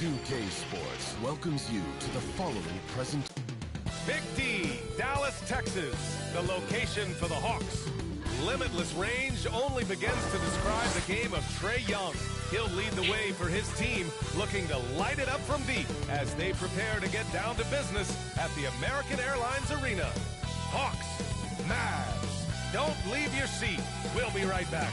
2K Sports welcomes you to the following present. Big D, Dallas, Texas, the location for the Hawks. Limitless range only begins to describe the game of Trae Young. He'll lead the way for his team, looking to light it up from deep as they prepare to get down to business at the American Airlines Arena. Hawks, Mavs, don't leave your seat. We'll be right back.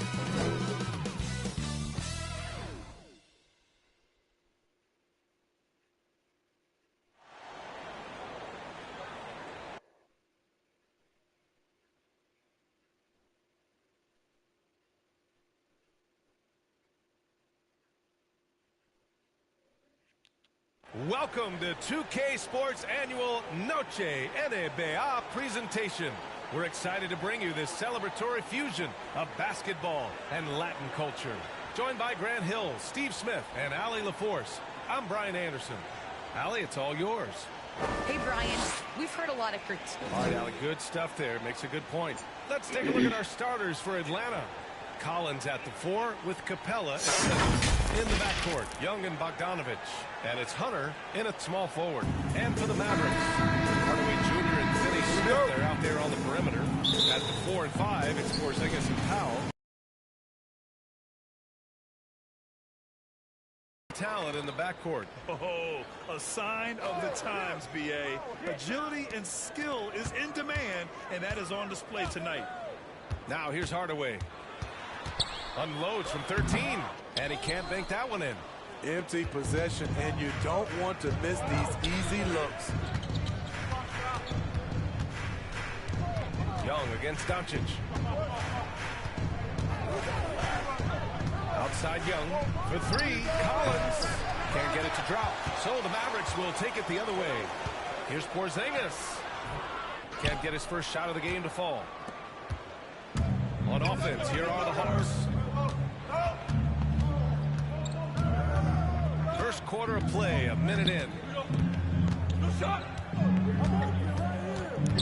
Welcome to 2K Sports Annual Noche NBA presentation. We're excited to bring you this celebratory fusion of basketball and Latin culture. Joined by Grant Hill, Steve Smith, and Allie LaForce, I'm Brian Anderson. Allie, it's all yours. Hey, Brian. We've heard a lot of critiques. All right, Allie, good stuff there. Makes a good point. Let's take a look at our starters for Atlanta. Collins at the 4 with Capella at 6. In the backcourt, Young and Bogdanovich. And it's Hunter in at small forward. And for the Mavericks, Hardaway Jr. and Finney Smith, they're out there on the perimeter. At the 4 and 5, it's Porzingis and Powell. Talent in the backcourt. Oh, a sign of the times, B.A. Agility and skill is in demand, and that is on display tonight. Now here's Hardaway. Unloads from 13, and he can't bank that one in. Empty possession, and you don't want to miss these easy looks. Young against Doncic. Outside Young for 3. Collins can't get it to drop. So the Mavericks will take it the other way. Here's Porzingis. Can't get his first shot of the game to fall. On offense, here are the Hawks. First quarter of play, a minute in.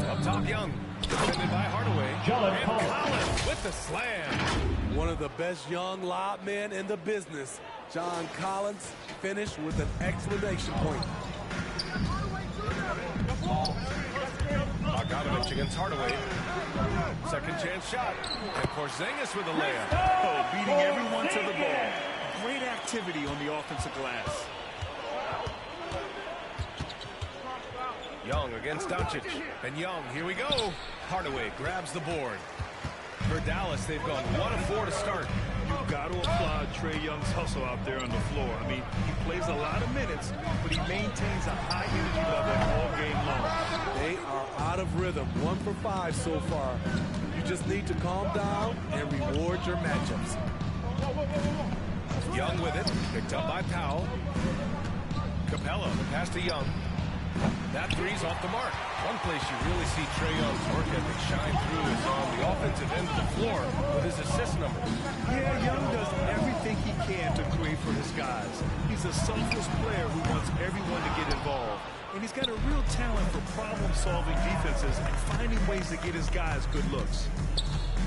Up top, Young. Defended by Hardaway. And Collins with the slam. One of the best young lob men in the business. John Collins finished with an exclamation point. Bogdanovich against Hardaway. Second chance shot. And Porzingis with a layup. Oh, beating everyone to the ball. Great activity on the offensive glass. Young against Doncic. And Young, here we go. Hardaway grabs the board. For Dallas, they've gone 1 of 4 to start. You've got to applaud Trae Young's hustle out there on the floor. I mean, he plays a lot of minutes, but he maintains a high energy level all game long. They are out of rhythm. 1 for 5 so far. You just need to calm down and reward your matchups. Young with it. Picked up by Powell. Capella, pass to Young. That three's off the mark. One place you really see Trae Young's work ethic shine through is on the offensive end of the floor with his assist numbers. Yeah, Young does everything he can to create for his guys. He's a selfless player who wants everyone to get involved. And he's got a real talent for problem-solving defenses and finding ways to get his guys good looks.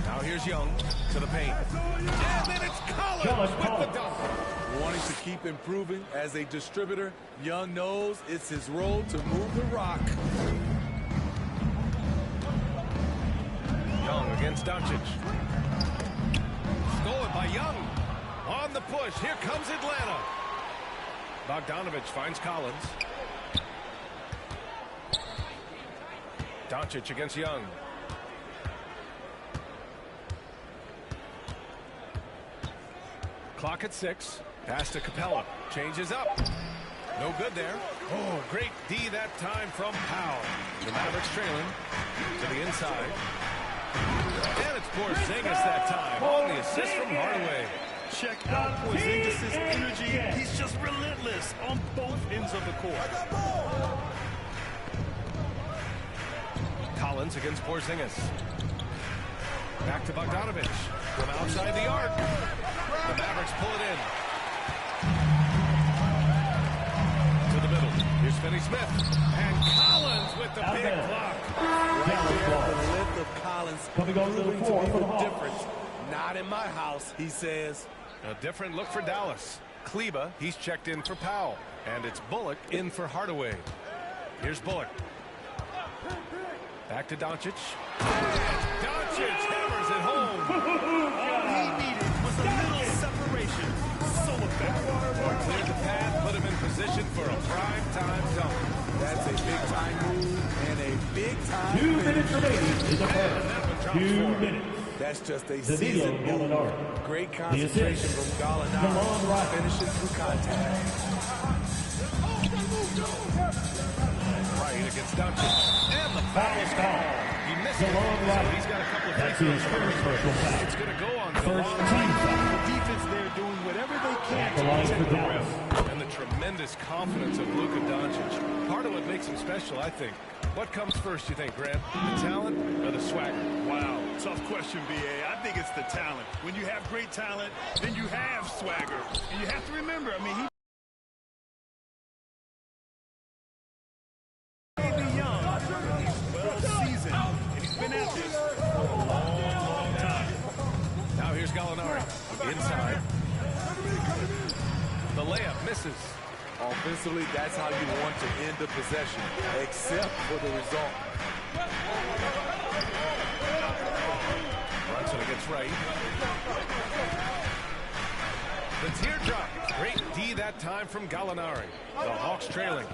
Now here's Young to the paint. And then it's Collins with the dunk. Wanting to keep improving as a distributor, Young knows it's his role to move the rock. Young against Doncic. Stolen by Young. On the push. Here comes Atlanta. Bogdanovich finds Collins. Doncic against Young. Clock at 6. Pass to Capella. Changes up. No good there. Oh, great D that time from Powell. The Mavericks trailing to the inside. And it's Porzingis that time on the assist from Hardaway. Check out Porzingis' energy. He's just relentless on both ends of the court. Collins against Porzingis. Back to Bogdanovich from outside the arc. The Mavericks pull it in. To the middle. Here's Finney Smith. And Collins with the big block. Right there, the length of Collins proving to be the difference. Not in my house, he says. A different look for Dallas. Kleba, he's checked in for Powell. And it's Bullock in for Hardaway. Here's Bullock. Back to Doncic. Doncic hammers it home. All he needed was a little separation. So effective. Cleared the path, put him in position for a prime-time dunk. That's a big-time move and a big-time 2 minutes remaining in the first. 2 minutes. That's just a The seasoned deal, move. Gallinari. Great concentration from Gallinari. Finishing through contact. Right against Doncic. And the foul is called. He missed it. So he's got a couple of free throws. It's going to go on First team foul. The defense there doing whatever they can At the line to for protect the Dallas. rim. And the tremendous confidence of Luka Doncic. Part of what makes him special, I think. What comes first, you think, Grant? The talent or the swagger? Wow, tough question, B.A. I think it's the talent. When you have great talent, then you have swagger. And you have to remember, I mean, he may be young, well seasoned, and he's been at this for a long time. Now here's Gallinari. Inside. The layup misses. Offensively, that's how you want to end the possession, except for the result. Brunson against right. The teardrop. Great D that time from Gallinari. The Hawks trailing.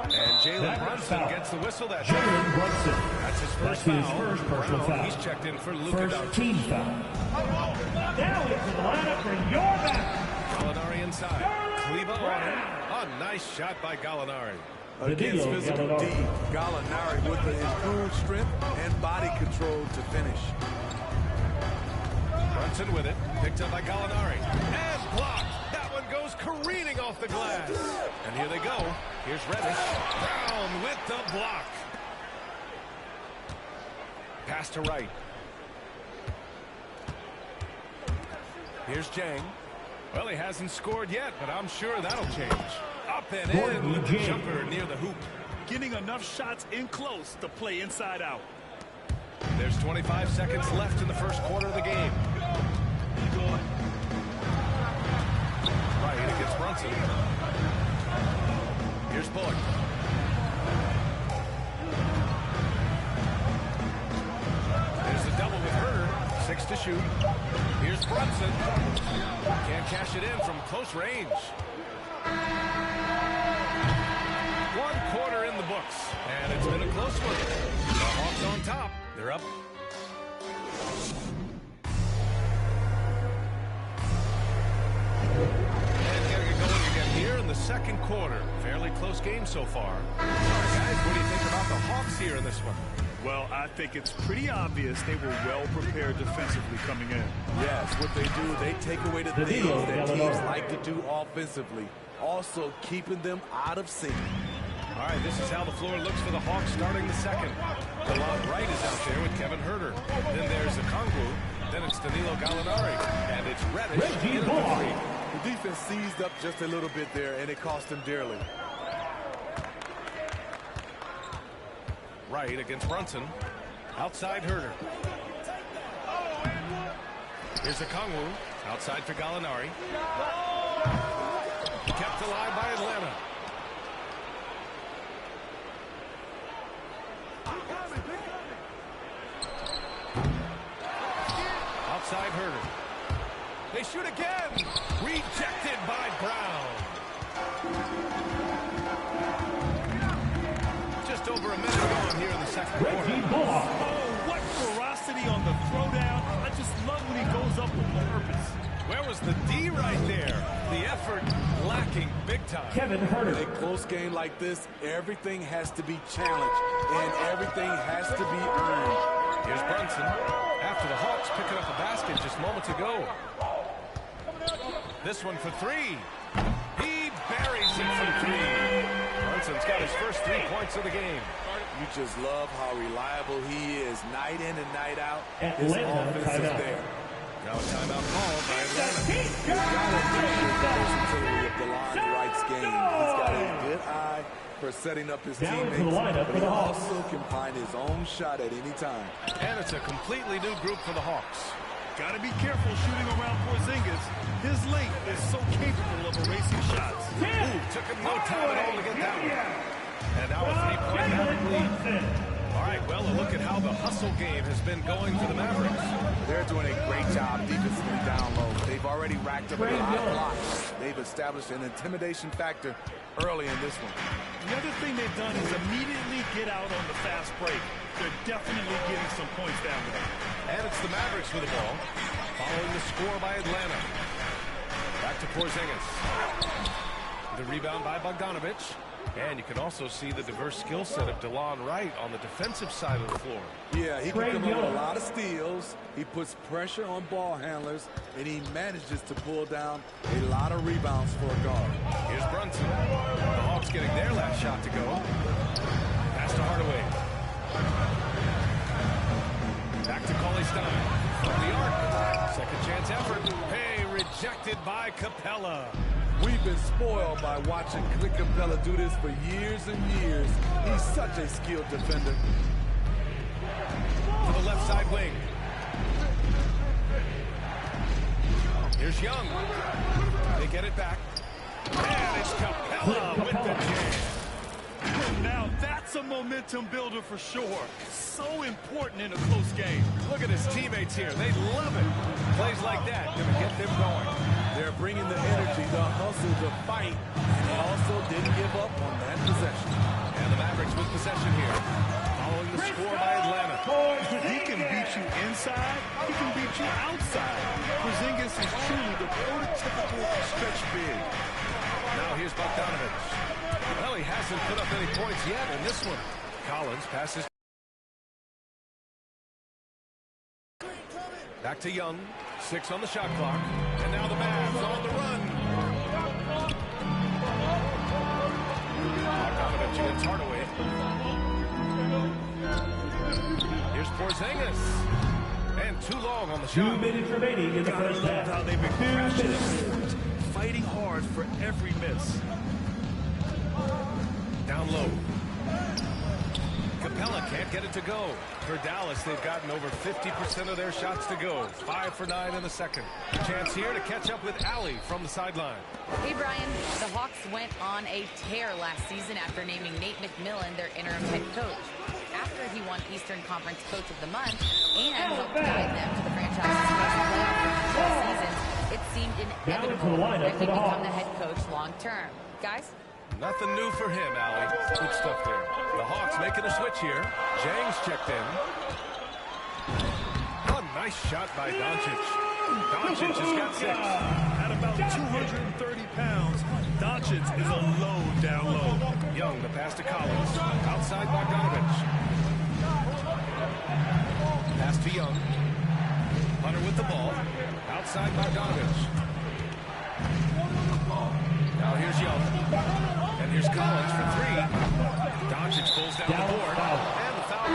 And Jalen Brunson gets the whistle that time. Jalen Brunson. That's his first That's his foul. first personal Brown, foul. he's checked in for Luka First Doncic. team foul. Now into the lineup for your back. Gallinari inside. Kleba on him. A nice shot by Gallinari. Against deal, physical D, Gallinari with the improved strength and body control to finish. Brunson with it. Picked up by Gallinari. And blocked. That one goes careening off the glass. And here they go. Here's Reddish. Brown with the block. Pass to right. Here's Jang. Well, he hasn't scored yet, but I'm sure that'll change. Up and in with the jumper near the hoop. Getting enough shots in close to play inside out. There's 25 seconds left in the first quarter of the game. Right against Brunson. Here's Bullock. There's the double with Herder. 6 to shoot. Here's Brunson. Can't cash it in from close range. 1 quarter in the books. And it's been a close one. The Hawks on top. They're up. And getting it going again here in the second quarter. Fairly close game so far. All right, guys, what do you think about the Hawks here in this one? Well, I think it's pretty obvious they were well prepared defensively coming in. Yes, what they do, they take away the things that teams like to do offensively, also keeping them out of sync. All right, this is how the floor looks for the Hawks starting the second. DeLon Wright is out there with Kevin Herder. Then there's Okongwu. Then it's Danilo Gallinari. And it's Reddish in the three. The defense seized up just a little bit there, and it cost them dearly. Wright against Brunson. Outside Herder. Here's Okongwu. Outside for Gallinari. Kept alive by Atlanta. Outside Herder. They shoot again. Rejected by Brown. Just over a minute gone here in the second quarter. Oh, what ferocity on the throwdown. I just love when he goes up with purpose. Where was the D right there? The effort lacking big time. Kevin Herder. In a close game like this, everything has to be challenged, and everything has to be earned. Here's Brunson. After the Hawks picking up a basket just moments ago. This one for three. He buries it from three. Brunson's got his first 3 points of the game. You just love how reliable he is night in and night out. Atlanta, His offense is timeout. there. Now a timeout called by Atlanta. Gotta appreciate the versatility of DeLon Wright's game. He's got a good eye for setting up his Down to the teammates, lineup but for he the Hawks. also can find his own shot at any time. And it's a completely new group for the Hawks. Got to be careful shooting around Porzingis. His length is so capable of erasing shots. Ooh, took him no time at all to get that one. And now a 3-point Maverick lead. All right, well, a look at how the hustle game has been going for the Mavericks. They're doing a great job defensively down low. They've already racked up a lot of blocks. They've established an intimidation factor early in this one. The other thing they've done is immediately get out on the fast break. They're definitely getting some points that way. And it's the Mavericks with the ball, following the score by Atlanta. Back to Porzingis. The rebound by Bogdanovich. And you can also see the diverse skill set of DeLon Wright on the defensive side of the floor. Yeah, he can come up with a lot of steals. He puts pressure on ball handlers, and he manages to pull down a lot of rebounds for a guard. Here's Brunson. The Hawks getting their last shot to go. Pass to Hardaway. Back to Cauley-Stein. From the arc. Second chance effort. Hey, rejected by Capella. We've been spoiled by watching Clint Capella do this for years and years. He's such a skilled defender. To the left side wing. Here's Young. They get it back. And it's Capella with the jam. Now that's a momentum builder for sure. So important in a close game. Look at his teammates here. They love it. Plays like that gonna get them going. They're bringing the energy, the hustle, the fight, and they also didn't give up on that possession. And the Mavericks with possession here, following the score by Atlanta. He can beat you inside. He can beat you outside. Porzingis is truly the prototypical stretch big. Now here's Bogdanovich. Well, he hasn't put up any points yet in this one. Collins passes. Back to Young. 6 on the shot clock. And now the Mavs on the run. Bogdanovich against Hardaway. Here's Porzingis. And too long on the shot. 2 minutes remaining in the first half. How they've been crashing forward, fighting hard for every miss. Down low. Capella can't get it to go. For Dallas, they've gotten over 50% of their shots to go. 5 for 9 in the second. Chance here to catch up with Allie from the sideline. Hey, Brian. The Hawks went on a tear last season after naming Nate McMillan their interim head coach. After he won Eastern Conference Coach of the Month and helped guide them to the franchise's first playoff win in 12 seasons, it seemed inevitable that he'd become the head coach long term. Guys? Nothing new for him, Allie. Good stuff there. The Hawks making a switch here. Jang's checked in. Oh, nice shot by Doncic. Doncic has got 6. At about 230 pounds, Doncic is a load down low. Young, the pass to Collins. Outside Bogdanovich. Pass to Young. Hunter with the ball. Outside Bogdanovich. Now here's Young. And here's Collins for 3. Doncic pulls down the board. And the foul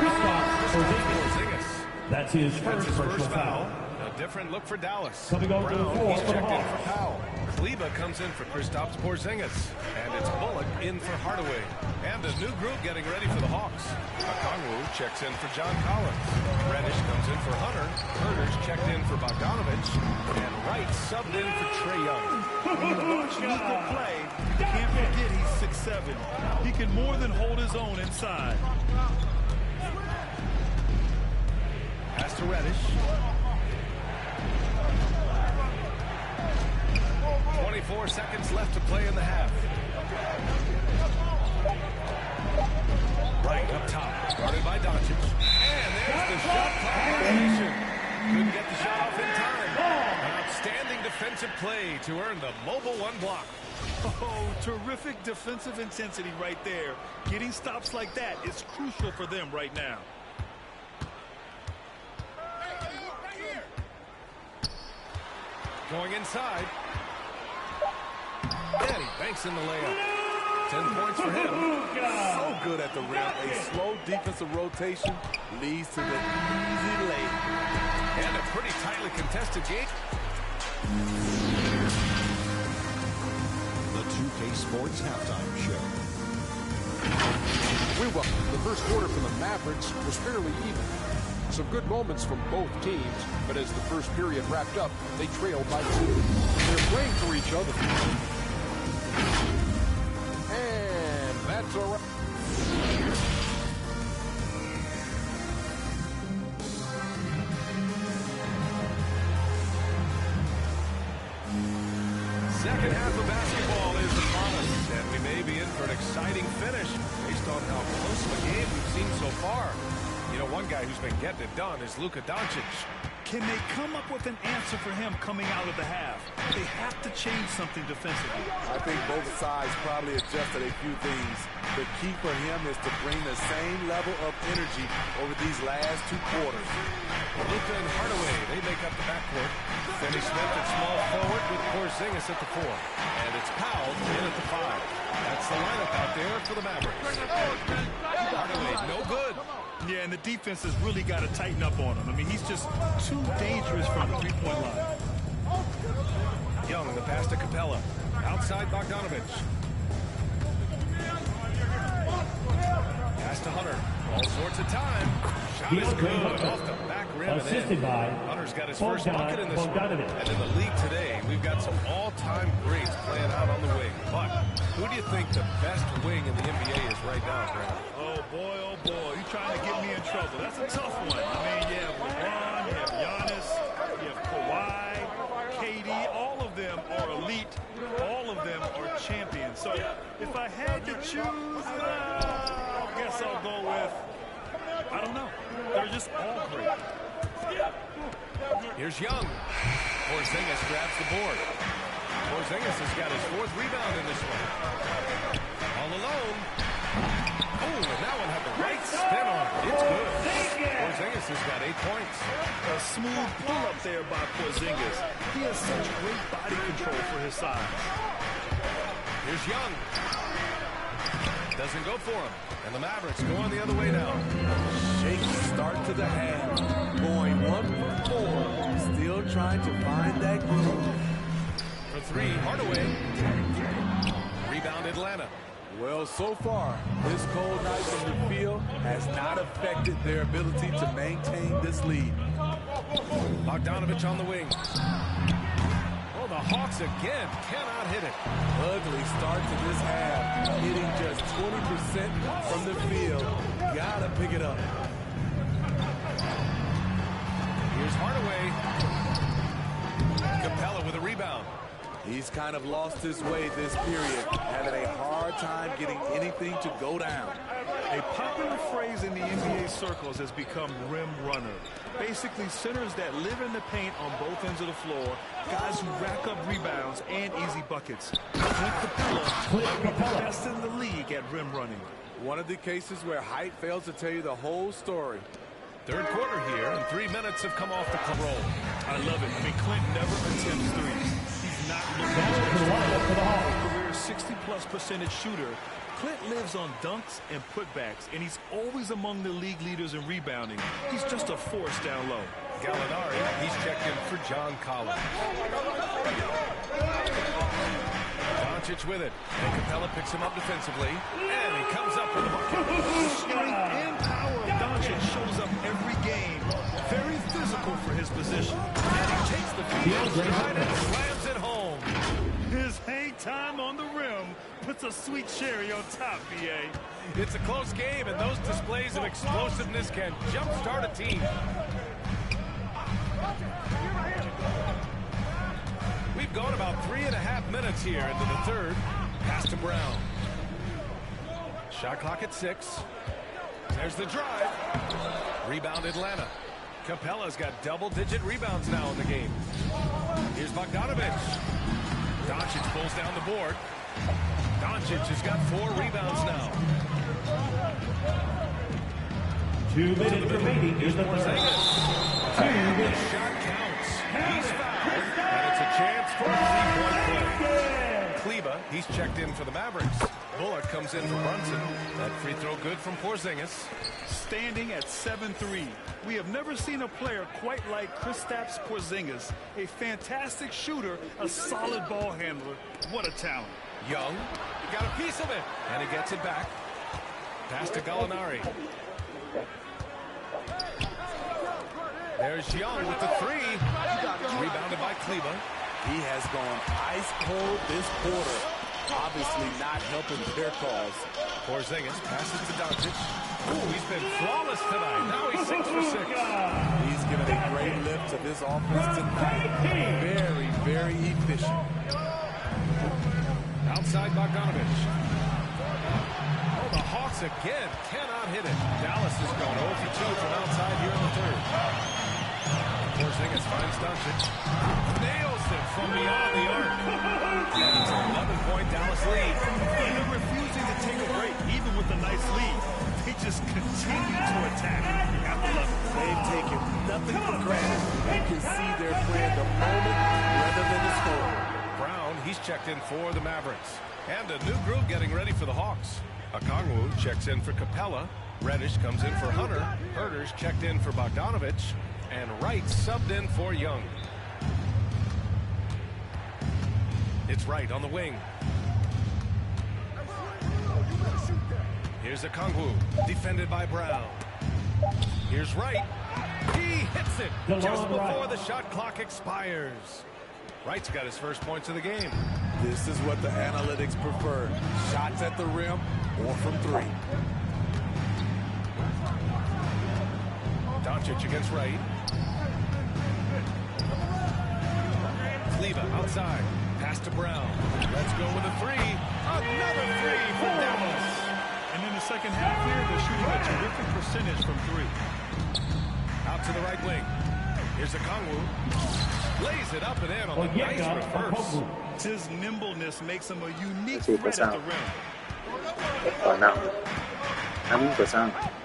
is Porzingis. That's his first personal foul. A different look for Dallas. Coming over to the Brown, floor he's for the checked in for Hawks. Powell. Kleba comes in for Kristaps Porzingis. And it's Bullock in for Hardaway. And a new group getting ready for the Hawks. Okongwu checks in for John Collins. Reddish comes in for Hunter. Herder's checked in for Bogdanovich. And Wright subbed in for Trae Young. When you watch Luka play, you can't forget he's 6'7". He can more than hold his own inside. Pass to Reddish. 24 seconds left to play in the half. Right up top, guarded by Doncic. And there's the shot clock violation. Couldn't get the shot off in time. An outstanding defensive play to earn the mobile 1 block. Oh, terrific defensive intensity right there. Getting stops like that is crucial for them right now. Going inside. And he banks in the layup. 10 points for him. So good at the rim. A slow defensive rotation leads to the easy lay. And a pretty tightly contested game. The 2K Sports Halftime Show. The first quarter for the Mavericks was fairly even. Some good moments from both teams, but as the first period wrapped up, they trailed by 2. They're playing for each other. And that's all right. Second half of basketball is upon us, and we may be in for an exciting finish based on how close of a game we've seen so far. You know, one guy who's been getting it done is Luka Doncic. Can they come up with an answer for him coming out of the half? They have to change something defensively. I think both sides probably adjusted a few things. The key for him is to bring the same level of energy over these last 2 quarters. Luka and Hardaway, they make up the backcourt. Finney Smith at small forward with Porzingis at the 4. And it's Powell in at the 5. That's the lineup out there for the Mavericks. Hardaway, no good. Yeah, and the defense has really got to tighten up on him. I mean, he's just too dangerous from the three-point line. Young, the pass to Capella. Outside Bogdanovich. Pass to Hunter. All sorts of time. Shot is good off the back rim. Assisted by Hunter's got his first bucket in this one. Bogdanovich. And in the league today, we've got some all-time greats playing out on the wing. But who do you think the best wing in the NBA is right now, Brandon? Oh, boy, you're trying to get me in trouble. That's a tough one. I mean, you have LeBron, you have Giannis, you have Kawhi, KD. All of them are elite. All of them are champions. So if I had to choose, I guess I'll go with, I don't know. They're just all great. Here's Young. Porzingis grabs the board. Porzingis has got his 4th rebound in this one. All alone. Oh, and that one had the right spin on it. It's good. Porzingis has got 8 points. A smooth pull-up there by Porzingis. He has such great body control for his size. Here's Young. Doesn't go for him. And the Mavericks go on the other way now. Shaky start to the half. Going 1 for 4. Still trying to find that groove. For 3, Hardaway. Rebound Atlanta. Well, so far, this cold night from the field has not affected their ability to maintain this lead. Bogdanovich on the wing. Oh, the Hawks again cannot hit it. Ugly start to this half. Hitting just 20% from the field. Gotta pick it up. Here's Hardaway. Capella with a rebound. He's kind of lost his way this period, having a hard time getting anything to go down. A popular phrase in the NBA circles has become rim runner. Basically, centers that live in the paint on both ends of the floor, guys who rack up rebounds and easy buckets. Clint Capella might be the best in the league at rim running. One of the cases where height fails to tell you the whole story. 3rd quarter here, and 3 minutes have come off the roll. I love it. I mean, Clint never attempts threes. He's not looking For the Hawks. career 60+% shooter. Clint lives on dunks and putbacks, and he's always among the league leaders in rebounding. He's just a force down low. Gallinari, he's checked in for John Collins. Doncic with it. And Capella picks him up defensively. And he comes up with a bucket. The strength and power of Doncic shows up every game. Very physical for his position. And he takes the field stride and slams it home. His hang time on the rim puts a sweet cherry on top, B.A. It's a close game, and those displays of explosiveness can jumpstart a team. We've gone about 3.5 minutes here into the 3rd. Pass to Brown. Shot clock at 6. There's the drive. Rebound Atlanta. Capella's got double-digit rebounds now in the game. Here's Bogdanovich. Doncic pulls down the board. Doncic has got 4 rebounds now. 2 minutes remaining in the 3rd. 2 minutes. Shot counts. He's fouled, and it's a chance for a 3-point play. Kleba, he's checked in for the Mavericks. Bullock comes in for Brunson. That free throw good from Porzingis. Standing at 7'3". We have never seen a player quite like Kristaps Porzingis. A fantastic shooter, a solid ball handler. What a talent. Young, got a piece of it, and he gets it back. Pass to Gallinari. There's Young with the three. Rebounded by Kleba. He has gone ice cold this quarter. Obviously not helping their cause. Porzingis passes to Doncic. Ooh, he's been flawless tonight. Now he's 6 for 6. He's given a great lift to this offense tonight. Very, very efficient. Outside Bogdanovich. Oh, the Hawks again cannot hit it. Dallas is going 0 for 2 from outside here in the third. Porzingis finds Doncic. Nails it from beyond the arc. And it's an 11-point Dallas lead. They're refusing to take a break, even with a nice lead. They just continue to attack. You have to love it. They've taken nothing for granted. You can see they're playing the moment rather than the score. Brown, he's checked in for the Mavericks. And a new group getting ready for the Hawks. Okongwu checks in for Capella. Reddish comes in for Hunter. Herter's checked in for Bogdanovich. And Wright subbed in for Young. It's Wright on the wing. Here's Okongwu, defended by Brown. Here's Wright. He hits it just before the shot clock expires. Wright's got his first points of the game. This is what the analytics prefer. Shots at the rim or from three. Doncic against Wright. Kleba outside. Pass to Brown. Let's go with a three. Another three from Dallas. And in the second half here, they're shooting a terrific percentage from three. Out to the right wing. Here's Okongwu. Lays it up and in on the nice reverse. His nimbleness makes him a unique threat at the rim.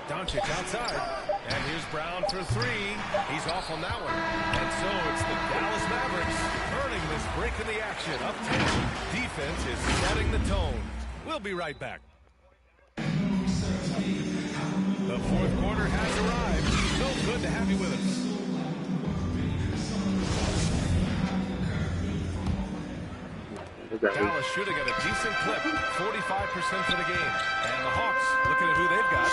Doncic outside. And here's Brown for three. He's off on that one. And so it's the Dallas Mavericks earning this break in the action. Up 10. Defense is setting the tone. We'll be right back. The fourth quarter has arrived. So good to have you with us. Dallas shooting at a decent clip, 45% for the game. And the Hawks, looking at who they've got.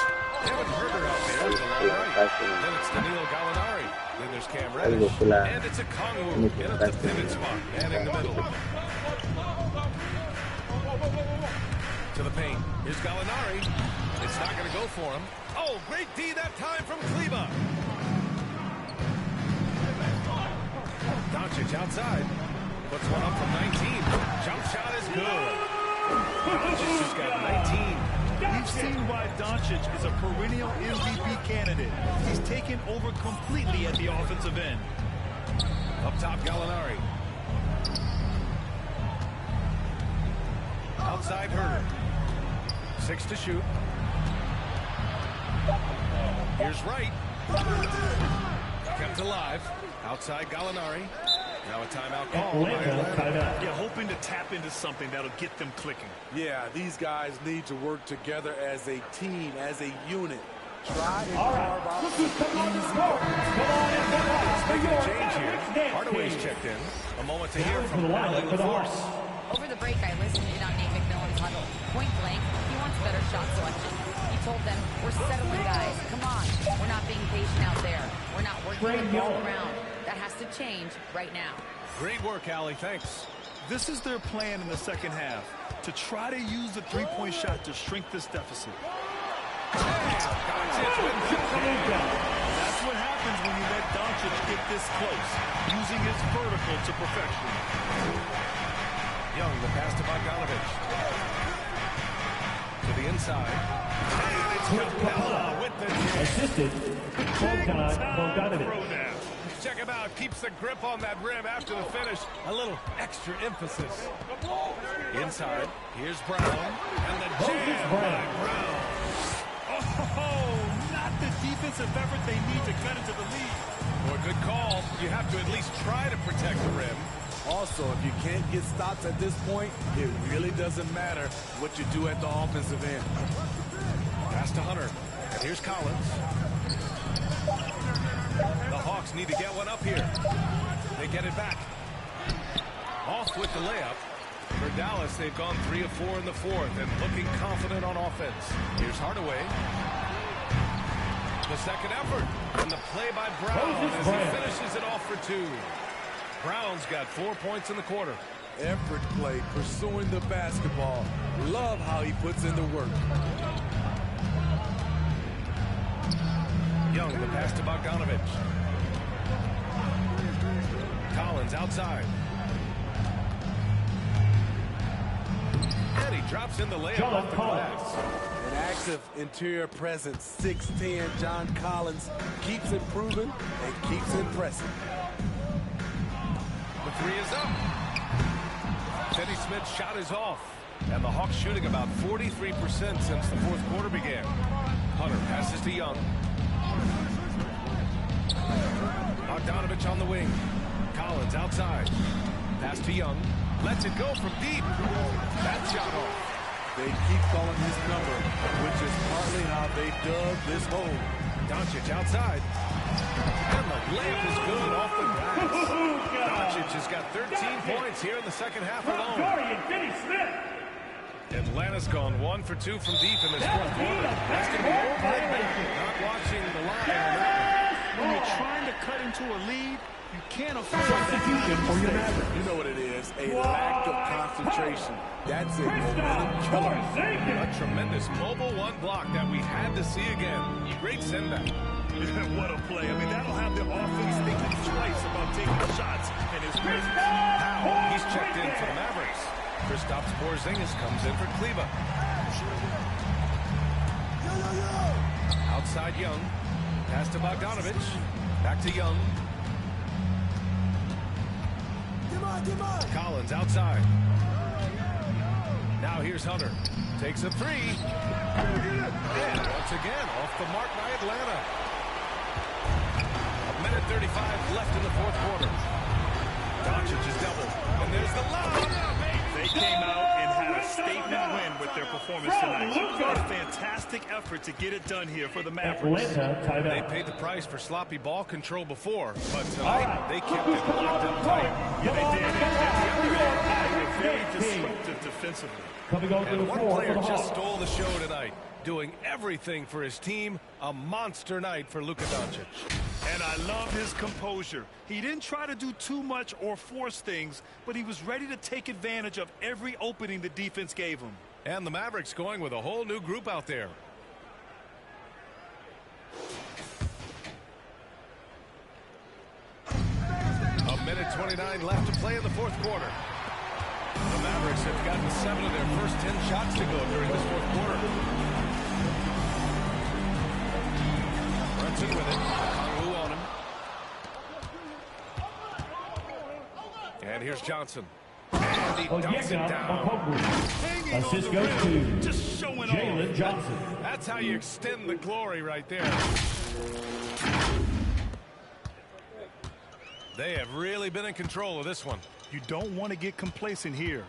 Kevin Herter out there is the long right. Then it's Danilo Gallinari. Then there's Cam Reddish. And it's Okongwu in at the pivot spot, manning the middle. To the paint. Here's Gallinari. It's not going to go for him. Oh, great D that time from Kleba. Doncic outside. Puts one up from 19. Jump shot is good. Doncic has got 19. We've seen why Doncic is a perennial MVP candidate. He's taken over completely at the offensive end. Up top, Gallinari. Outside, Herter. 6 to shoot. Here's Wright. Kept alive. Outside, Gallinari. Now a timeout call by Atlanta. Yeah, hoping to tap into something that'll get them clicking. Yeah, these guys need to work together as a team, as a unit. Try and All right, carve out this is come on the court. Come on in the box for Making your a change here. next Hardaway's game. checked in. A moment to hear For from the lineup Allie for the LaForce. Hawks. Over the break, I listened in on Nate McMillan's huddle. Point blank, he wants better shot selection. He told them, we're settling, guys. Come on. We're not being patient out there. We're not working the ball around. That has to change right now. Great work, Allie. Thanks. This is their plan in the second half, to try to use the three-point shot to shrink this deficit. That's That's what happens when you let Doncic get this close, using his vertical to perfection. Young, the pass to Bogdanovich. To the inside. And it's Capella with the Assisted. Bogdanovich. check him out. Keeps the grip on that rim after the finish. A little extra emphasis. Inside. Here's Brown. And the jam by Brown. Oh, not the defensive effort they need to cut into the lead. Well, a good call. You have to at least try to protect the rim. Also, if you can't get stops at this point, it really doesn't matter what you do at the offensive end. Pass to Hunter. And here's Collins. The Hawks need to get one up here. They get it back. Off with the layup. For Dallas, they've gone 3 of 4 in the fourth and looking confident on offense. Here's Hardaway. The second effort. And the play by Brown as he finishes it off for 2. Brown's got 4 points in the quarter. Effort play, pursuing the basketball. Love how he puts in the work. Young, the pass to Bogdanovich. Collins outside. And he drops in the layup off the glass. An active interior presence, 6'10", John Collins keeps improving and keeps impressing. The 3 is up. Teddy Smith's shot is off. And the Hawks shooting about 43% since the fourth quarter began. Hunter passes to Young. Bogdanovich on the wing. Collins outside. Pass to Young. Lets it go from deep. That shot off. They keep calling his number, which is partly how they dug this hole. Doncic outside. And the layup is good off the glass. Doncic has got 13 points here in the second half alone. Atlanta's gone 1 for 2 from deep in this fourth quarter. That's going to be over and back. Not watching the line on that one. When you're trying to cut into a lead, you can't afford substitution for your Mavericks. You know what it is, a lack of concentration. That's it, momentum killer. A tremendous mobile 1 block that we had to see again. Great send back. What a play. I mean, that'll have the offense thinking twice about taking shots in his presence. Powell, he's checked in for the Mavericks. Kristaps Porzingis comes in for Cleveland. Outside Young. Pass to Bogdanovich. Back to Young. Collins outside. Now here's Hunter. Takes a 3. And once again, off the mark by Atlanta. 1:35 left in the fourth quarter. Doncic is doubled. And there's the lob. They came out and had a statement win with their performance tonight. A fantastic effort to get it done here for the Mavericks. They paid the price for sloppy ball control before, but tonight they kept it locked up tight. Yeah, they did. At the other end, they were very disruptive defensively. And one player just stole the show tonight, doing everything for his team. A monster night for Luka Doncic. And I love his composure. He didn't try to do too much or force things, but he was ready to take advantage of every opening the defense gave him. And the Mavericks going with a whole new group out there. A minute 29 left to play in the fourth quarter. The Mavericks have gotten 7 of their first 10 shots to go during this fourth quarter. Brunson with it. Kongwu on him. And here's Johnson. And he dumps it down. Assist goes to Just showing Jalen off. Johnson. That's how you extend the glory right there. They have really been in control of this one. You don't want to get complacent here.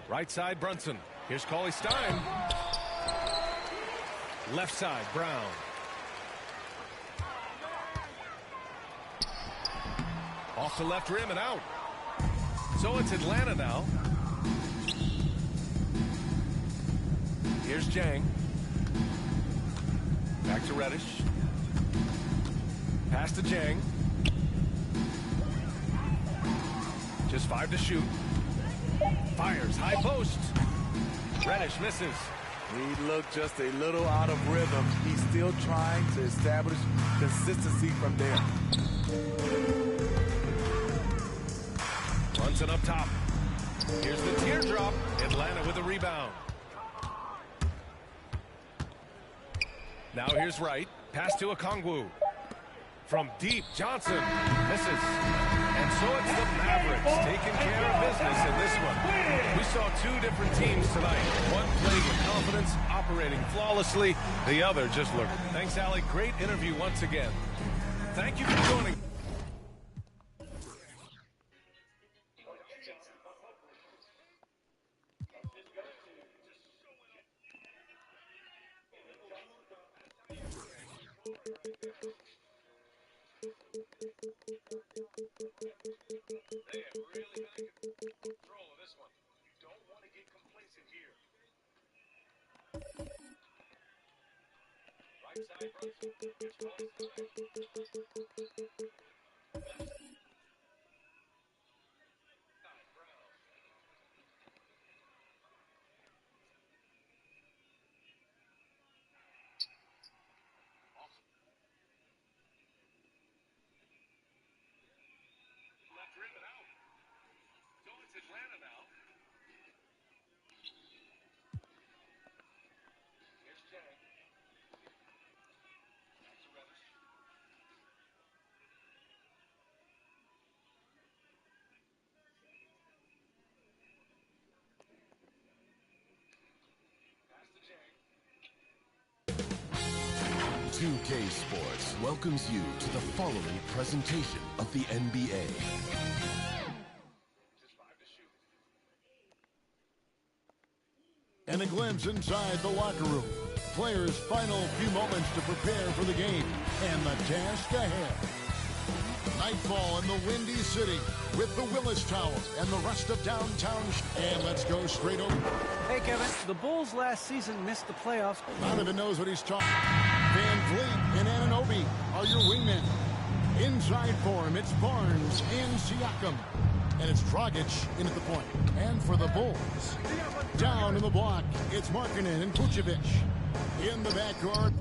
Right side, Brunson. Here's Cauley Stein. Left side, Brown. Off the left rim and out. So it's Atlanta now. Here's Jang. Back to Reddish. Pass to Jang. Just 5 to shoot. Fires, high post. Reddish misses. He looked just a little out of rhythm. He's still trying to establish consistency from there. Brunson up top. Here's the teardrop. Atlanta with a rebound. Now here's Wright. Pass to Okongwu. From deep, Johnson misses. And so it's the Mavericks taking care of business in this one. We saw 2 different teams tonight. One playing with confidence, operating flawlessly. The other just looked. Thanks, Allie. Great interview once again. Thank you for joining. They have really taken control of this one. You don't want to get complacent here. Atlanta now. Here's Jay. Back to Reddish. Pass to Jay. 2K Sports welcomes you to the following presentation of the NBA. And a glimpse inside the locker room. Players' final few moments to prepare for the game and the task ahead. Nightfall in the Windy City with the Willis Tower and the rest of downtown. And let's go straight over. Hey, Kevin. The Bulls last season missed the playoffs. Donovan knows what he's talking. Van Vliet and Anunoby are your wingmen. Inside for him, it's Barnes and Siakam. And it's Dragic in at the point. And for the Bulls, down in the block, it's Markkanen and Vucevic. In the backcourt.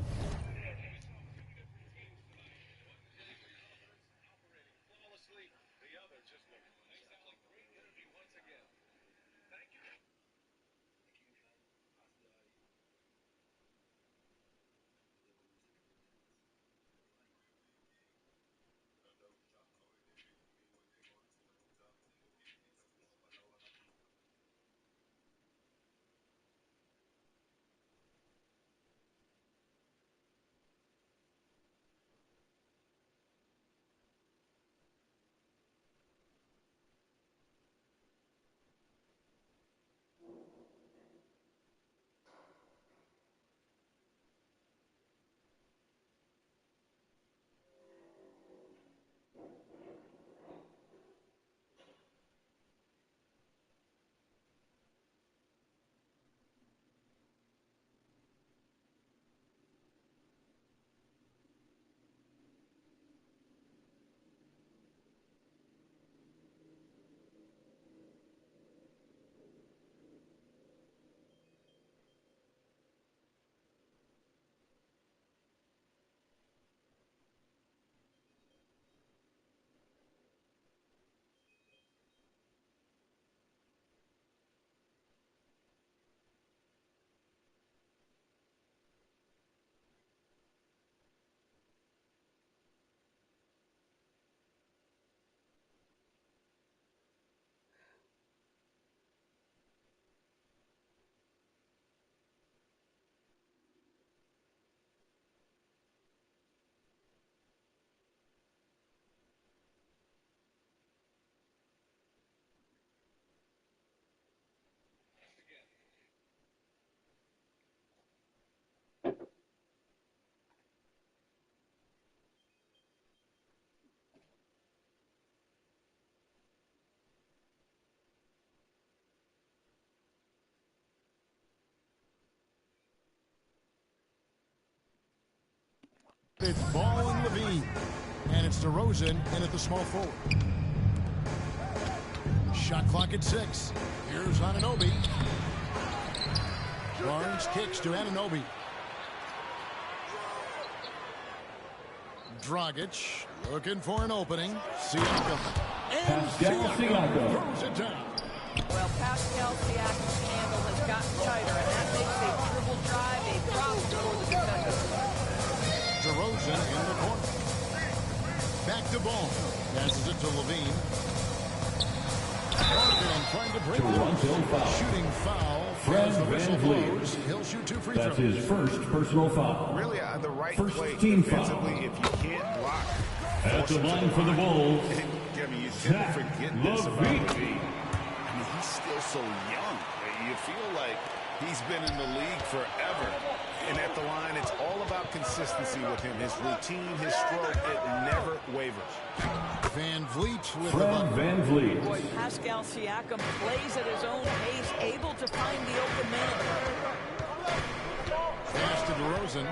It's Ball and Levine. And it's DeRozan in at the small forward. Shot clock at 6. Here's Anunoby. Barnes kicks to Anunoby. Dragic looking for an opening. Siakam. And Siakam throws it down. Well, Pascal Siakam's handle has gotten tighter, and that makes a dribble drive a problem for the defenders. DeRozan in the corner. Back to Ball. Passes it to Levine. Markkanen trying to break the shooting foul. As the whistle blows, he'll shoot 2 free throws. That's his first personal foul. Really, the right first play team defensively foul. if you can't block. At the line for the Bulls, I mean, you tend to forget this about him. I mean, he's still so young. You feel like he's been in the league forever. And at the line, it's all about consistency with him. His routine, his stroke, it never wavers. Van Vliet with the Fred Van Vliet. Boy, Pascal Siakam plays at his own pace, able to find the open man. Pass to DeRozan.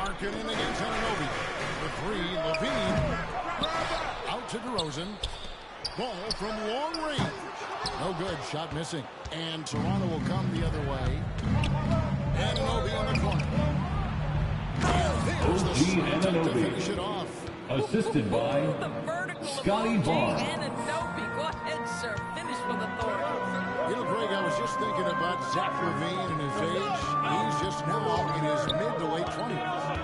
Marketing against Anunoby. The three, Levine. Out to DeRozan. Ball from long range. No good. Shot missing. And Toronto will come the other way. Anunoby on the corner. And there's the shot to finish it off. Assisted by Scotty Barnes. Anunoby, go ahead, sir. Finish with authority. You know, Greg, I was just thinking about Zach LaVine and his age. He's just now in his mid to late 20s.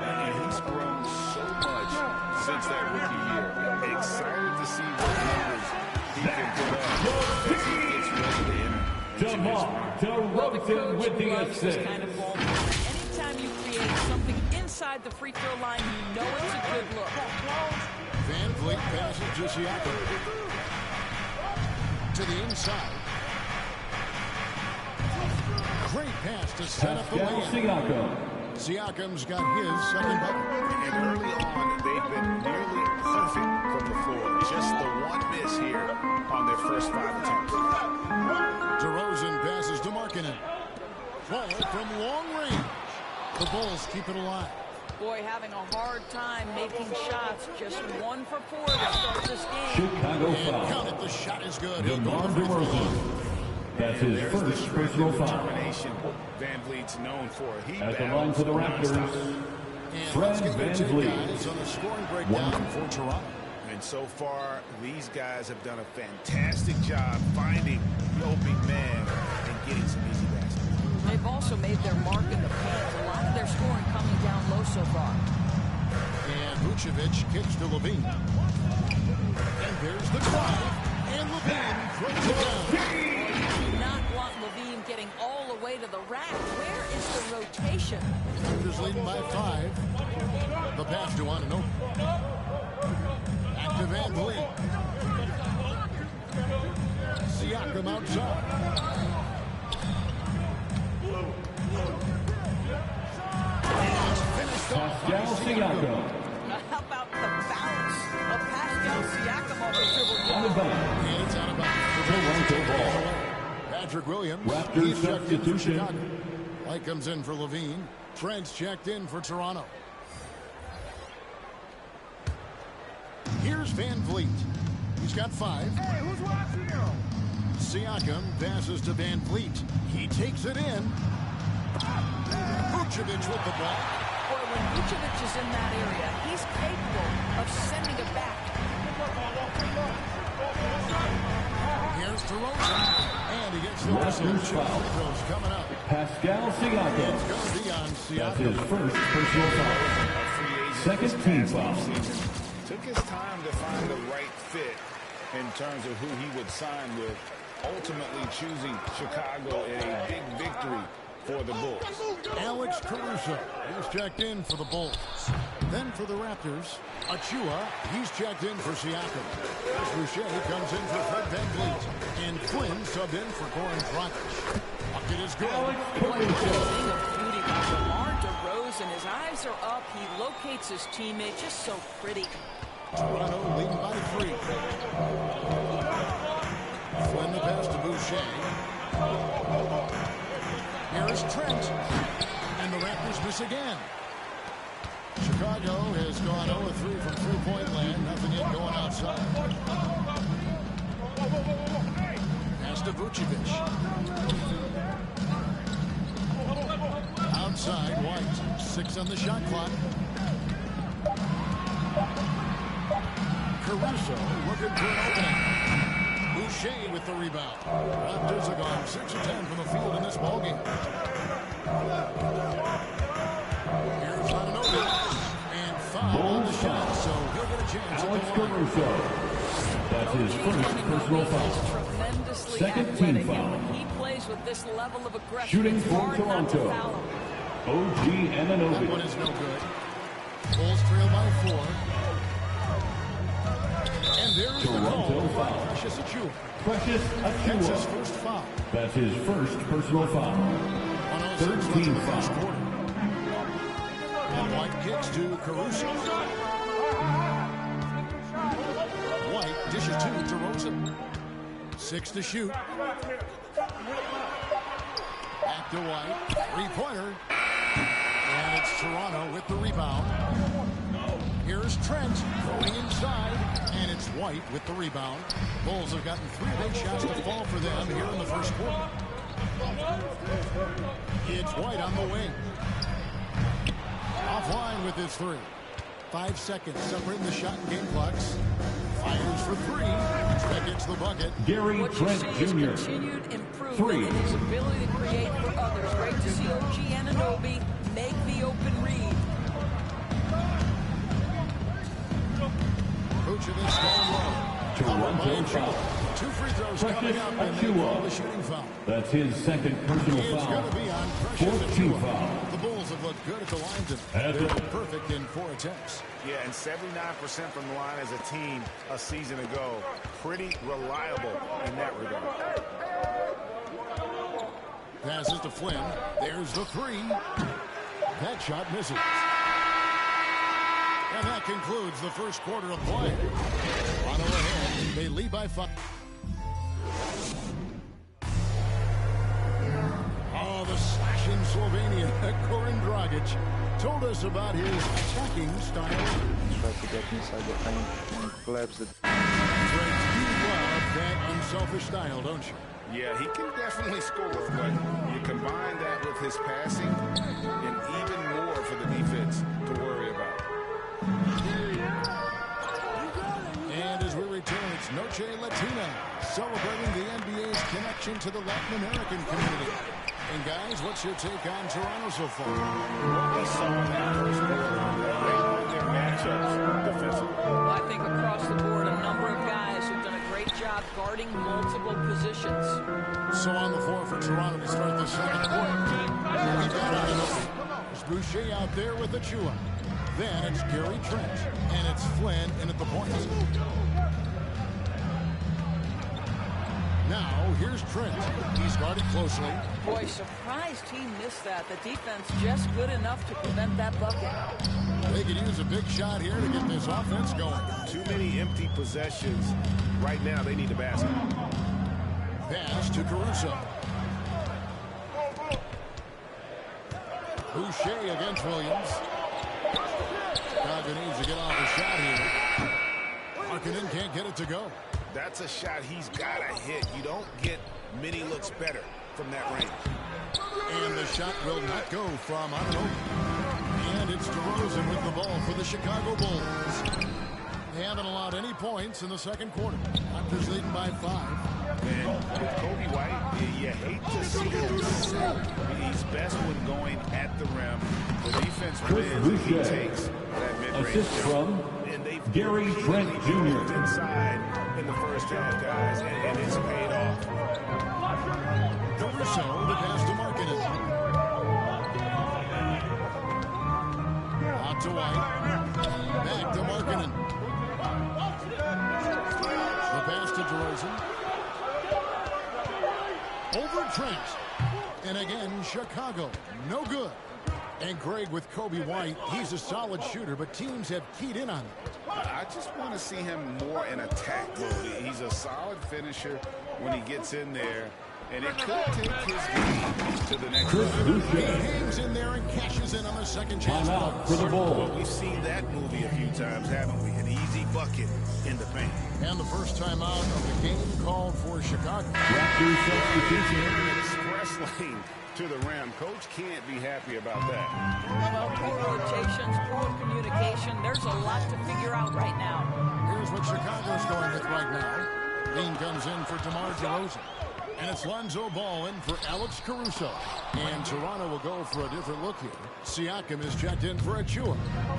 And he's grown so much since that rookie year. Excited to see what numbers he can put up as he gets ready to enter. DeRozan with the assist. Anytime you create something inside the free throw line, you know it's a good look. Van Vliet passes to Siakam. To the inside. Great pass to set up the lane. Siakam's got his second bucket. And early on, they've been nearly perfect from the floor. Just the one miss here on their first 5 attempts. DeRozan passes to Markkanen. Ball from long range. The Bulls keep it alive. Boy, having a hard time making shots. Just 1 for 4 to start this game. Chicago foul. Count it, the shot is good. DeMar DeRozan. That's his first personal foul. Van Vliet's known for. At the line for the Raptors, Fred Van Vliet. On the scoring breakdown for Toronto. And so far, these guys have done a fantastic job finding the opening man and getting some easy baskets. They've also made their mark in the paint. A lot of their scoring coming down low so far. And Vucevic kicks to Levine. And there's the drive. And Levine throws it down. You do not want Levine getting all the way to the rack. Where is the rotation? Raptors leading by 5. The pass to Anunoby. Back to Van Vliet. Siakam outside. Pascal Siakam. How about the bounce of Pascal Siakam off the dribble? On the back. And it's out of bounds. Toronto ball. Patrick Williams. Raptors He's checked in for substitution. Chicago. White comes in for Levine. Trent's checked in for Toronto. Here's Van Vliet. He's got 5. Hey, who's watching you? Siakam passes to Van Vliet. He takes it in. Vucevic with the ball. Boy, when Vucevic is in that area, he's capable of sending it back. Here's DeRozan. And he gets the Raptors foul. coming up. Pascal Siakam. It's going to be on That's Siakam. his first personal foul. Second team foul. Took his time to find the right fit in terms of who he would sign with, ultimately choosing Chicago in a big victory for the Bulls. Alex Caruso is checked in for the Bulls. Then for the Raptors, Achua, he's checked in for Siakam. Boucher comes in for Fred Van Vliet. And Flynn subbed in for Goran Dragic. Bucket is good. Boy, what a thing of beauty by DeMar DeRozan. His eyes are up. He locates his teammate. Just so pretty. Toronto leading by 3. Flynn the pass to Boucher. Here is Trent. And the Raptors miss again. Chicago has gone 0-3 from three-point land. Nothing yet going outside. Pass to Vucevic. Outside, White. 6 on the shot clock. Caruso looking for an opening. Boucher with the rebound. Raptors have gone 6 of 10 from the field in this ballgame. Here's Anunoby. And 5 on the shot, so he'll get a chance. Alex Caruso. That's his first personal foul. Second team foul. He plays with this level of aggression. Shooting It's for hard not to Toronto. foul him. OG That one Anunoby. is no good. Bulls trail by 4. And there's the Toronto call. foul. Precious Achua. Precious That's his Achua. first foul. That's his first personal foul. 106 Third left team in the first foul. quarter. And White kicks to Caruso. White dishes to DeRozan. 6 to shoot. Back to White. 3-pointer. And it's Toronto with the rebound. Here's Trent going inside, and it's White with the rebound. Bulls have gotten 3 big shots to fall for them here in the first quarter. It's White on the wing. Offline with his 3. 5 seconds separating the shot and game clocks. Fires for 3. Trent gets the bucket. Gary Trent Jr. Continued improvement in his ability to create for others. Great to see OG Anunoby make the open read. Vucevic going low. Toronto foul. 2 free throws coming up, and they call the shooting foul. That's his second personal foul. Fourth team foul. The Bulls have looked good at the line tonight. They're perfect in 4 attempts. Yeah, and 79% from the line as a team a season ago. Pretty reliable in that regard. Passes to Flynn. There's the 3. That shot misses. And that concludes the first quarter of play. Toronto ahead. They lead by 5. Oh, the slash in Slovenia. Goran Dragic told us about his attacking style. Try to get inside the paint and collapse it. Fred, you love that unselfish style, don't you? Yeah, he can definitely score, but you combine that with his passing and even more for the defense to worry about. And as we return, it's Noche Latina, celebrating the NBA's connection to the Latin American community. And guys, what's your take on Toronto so far? What we saw in that first quarter, they won their matchups defensively. Well, I think across the board, a number of guys have done a great job guarding multiple positions. So on the floor for Toronto to start the second quarter. We've got Anunoby. There's Boucher out there with Achua. Then it's Gary Trent, and it's Flynn in at the point. Now, here's Trent. He's guarded closely. Boy, surprised he missed that. The defense just good enough to prevent that bucket. They could use a big shot here to get this offense going. Too many empty possessions. Right now, they need a basket. Pass to Caruso. Boucher against Williams. Chicago needs to get off the shot here. Markkanen can't get it to go. That's a shot he's got to hit. You don't get many looks better from that range. And the shot will not go from Anunoby. And it's DeRozan with the ball for the Chicago Bulls. They haven't allowed any points in the second quarter. Raptors leading by 5. And with Kobe White, you hate to see him settle. He's best when going at the rim. The defense wins if he takes that mid-range. Assist from Gary Trent Jr. Inside in the first half, guys, and it's paid off. Caruso, the pass to Markkanen. Out to White. Back to Markkanen. The pass to DeRozan. Over Trent. And again, Chicago. No good. And Greg, with Kobe White, he's a solid shooter, but teams have keyed in on him. I just want to see him more in attack mode. He's a solid finisher when he gets in there, and it could take his game to the next level. He hangs in there and cashes in on a second chance. Timeout for the Bulls. Well, we've seen that movie a few times, haven't we? An easy bucket in the paint. And the first time out of the game called for Chicago. Raptors substitution. Express lane to the rim. Coach can't be happy about that. Well, poor rotations, poor communication. There's a lot to figure out right now. Here's what Chicago's going with right now. Dean comes in for DeMar DeRozan. And it's Lonzo Ball in for Alex Caruso. And Toronto will go for a different look here. Siakam is checked in for Achua.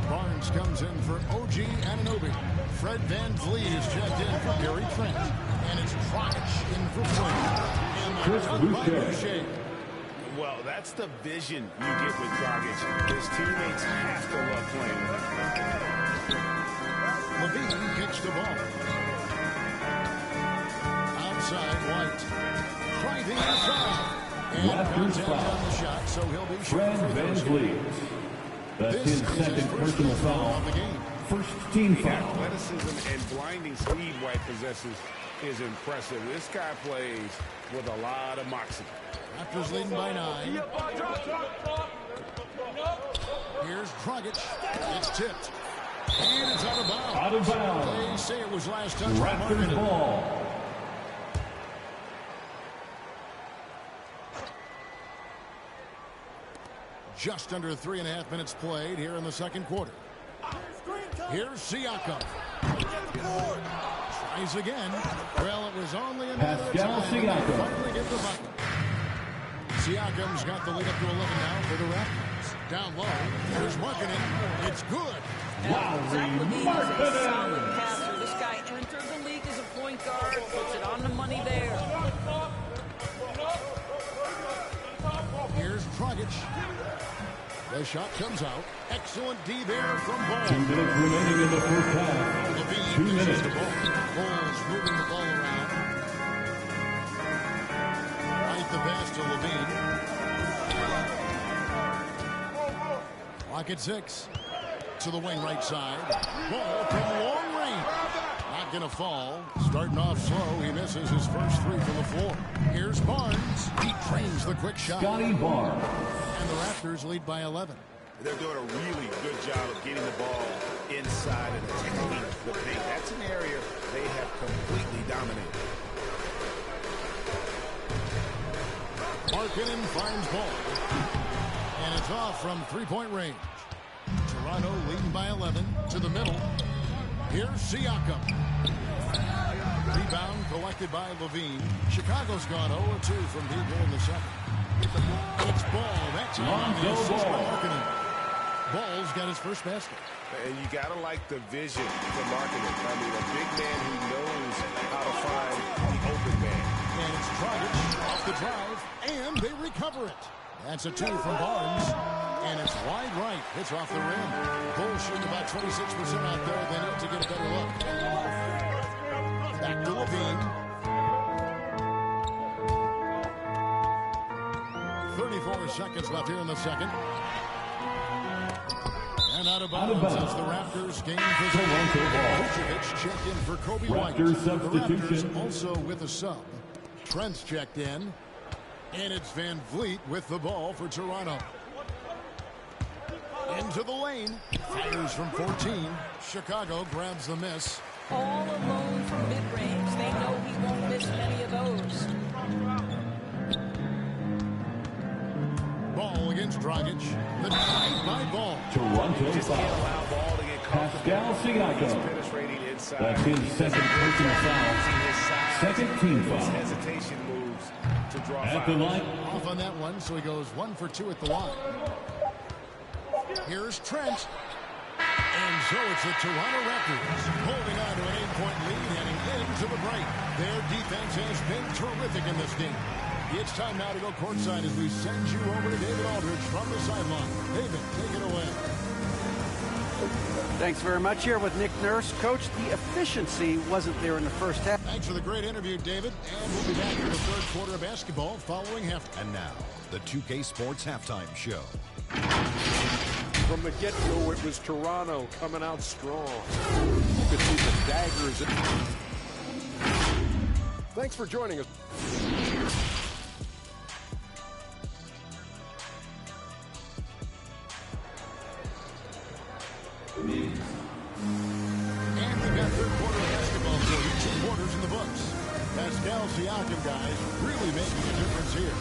Barnes comes in for OG Anunoby. Fred VanVleet is checked in for Gary Trent. And it's Dragic in for Flynn. And they're done by Boucher. Well, that's the vision you get with Dragic. His teammates have to love playing with him. Levine kicks the ball. Outside, White. Driving inside. And Raptors foul. on the shot, so he'll be Fred VanVleet. That's his second personal foul. First team The foul. athleticism and blinding speed White possesses is impressive. This guy plays with a lot of moxie. Raptors leading by 9. Here's Dragic. It's tipped. And it's out of bounds. Out of bounds. They say it was last touch. Raptors ball. Just under 3.5 minutes played here in the second quarter. Here's Siakam. Tries again. Well, it was only a matter of time. Siakam. Finally get the bucket. Siakam's got the lead up to 11 now for the Raptors. Down low. Here's Markkanen. It's good. Zach LaVine is a solid passer. This guy entered the league as a point guard, puts it on the money there. Here's Dragic. The shot comes out. Excellent D there from Ball. 2 minutes remaining in the first half. LaVine 2 minutes. The ball. Ball's moving the ball around. Right the pass to LaVine. Clock at 6. To the wing right side. Ball from long range. Not going to fall. Starting off slow. He misses his first 3 from the floor. Here's Barnes. He trains the quick shot. Scotty Barnes. And the Raptors lead by 11. They're doing a really good job of getting the ball inside and attacking the paint. That's an area they have completely dominated. Markkanen finds Ball. And it's off from three-point range. Toronto leading by 11 to the middle. Here's Siakam. Rebound collected by LaVine. Chicago's gone 0-2 from deep here in the second. It's Ball. That's on the assist by Markkanen. Ball's got his first basket. And you got to like the vision for Markkanen. I mean, a big man who knows how to find the open man. And it's Dragic off the drive, and they recover it. That's a 2 from Barnes, and it's wide right. It's off the rim. Bulls shooting about 26% out there. They need to get a better look. Back to LaVine. 34 seconds left here in the second. And out of bounds as the Raptors gain possession. Vucevic checked in for Kobe White. Raptors The substitution. Raptors also with a sub. Trent's checked in. And it's Van Vliet with the ball for Toronto. Into the lane. Fires from 14. Chicago grabs the miss. All alone from mid-range. They know he won't miss many of those. Ball against Dragic. The drive by Ball. Toronto Just can't allow Ball to get Pascal Siakam. penetrating inside. That's his second personal foul. Second team foul. Hesitation moves to draw At the line. Off on that one, so he goes 1 for 2 at the line. Here's Trent. And so it's the Toronto Raptors holding on to an 8-point lead heading into the break. Their defense has been terrific in this game. It's time now to go courtside as we send you over to David Aldridge from the sideline. David, take it away. Thanks very much. Here with Nick Nurse. Coach, the efficiency wasn't there in the first half. Thanks for the great interview, David. And we'll be back for the third quarter of basketball following halftime. And now, the 2K Sports Halftime Show. From the get-go, it was Toronto coming out strong. You could see the daggers. Thanks for joining us. And we've got third quarter of basketball for you. 2 quarters in the books. Pascal Siakam, guys, really making a difference here.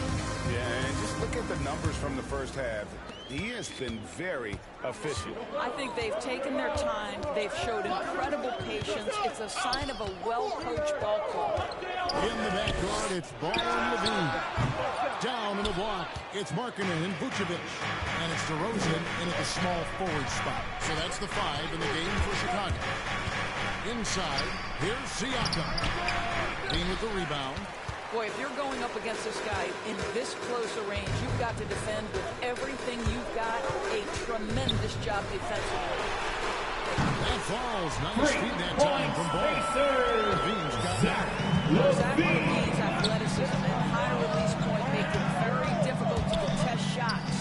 Yeah, and just look at the numbers from the first half. He has been very efficient. I think they've taken their time. They've showed incredible patience. It's a sign of a well-coached ball club. In the backcourt, it's Ball and LaVine. Down in the block, it's Markkanen and Vucevic. And it's DeRozan in at the small forward spot. So that's the 5 in the game for Chicago. Inside, here's Siakam. Being with the rebound. Boy, if you're going up against this guy in this close a range, you've got to defend with everything you've got. A tremendous job defensively. That falls. Nice feed that time from Ball. LaVine's got that. Zach LaVine's athleticism and high release point make it very difficult to contest shots.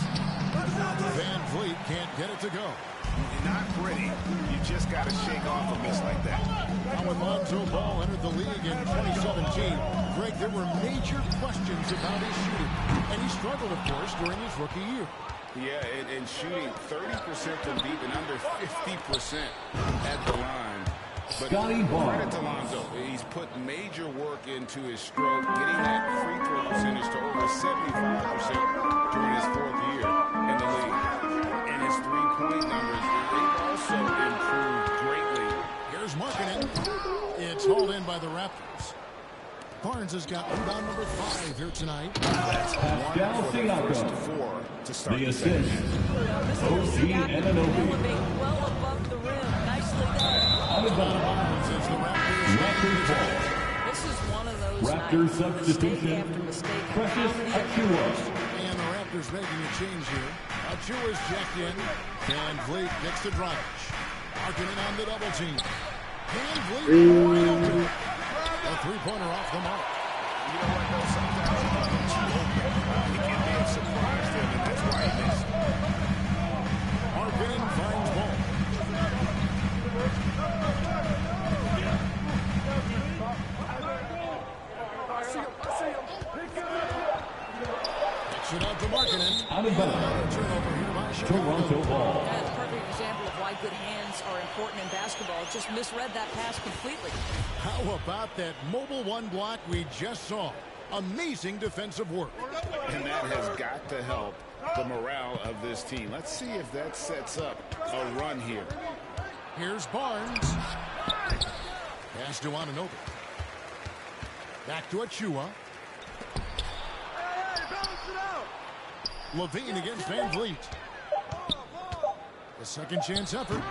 Van Vliet can't get it to go. You're not pretty. You just got to shake off a miss like that. Now when Lonzo Ball entered the league in 2017, Greg, there were major questions about his shooting. And he struggled, of course, during his rookie year. Yeah, and shooting 30% from deep and under 50% at the line. But credit to Lonzo. He's put major work into his stroke, getting that free throw percentage to over 75% during his 4th year in the league. And his three-point numbers, they've also improved greatly. Here's Markkanen. It's hauled in by the Raptors. Barnes has got rebound number 5 here tonight. That's one for the first 4 to start the second half. OG Anunoby. Well above the rim. Nicely done. Out of bounds as the Raptors ball. This is one of those Raptors nights, substitution. mistake after mistake. Precious Achiuwa. And the Raptors making a change here. Achiuwa's checked in. Van Vliet gets to Dragic. Markkanen on the double team. Van Vliet wide open. A three-pointer off the mark. You know what, though? Sometimes you don't get too open. It can be a surprise to him, and that's why he missed. Markkanen finds ball. Kicks it out to Markkanen. Out of bounds. Turnover here by Chicago. Toronto ball. That's a perfect example of why good hands are important in basketball. Just misread that pass completely. How about that mobile one block we just saw? Amazing defensive work. And that has got to help the morale of this team. Let's see if that sets up a run here. Here's Barnes. Pass to Anunoby. Back to Achiuwa. Levine against Van Vliet. The second chance effort.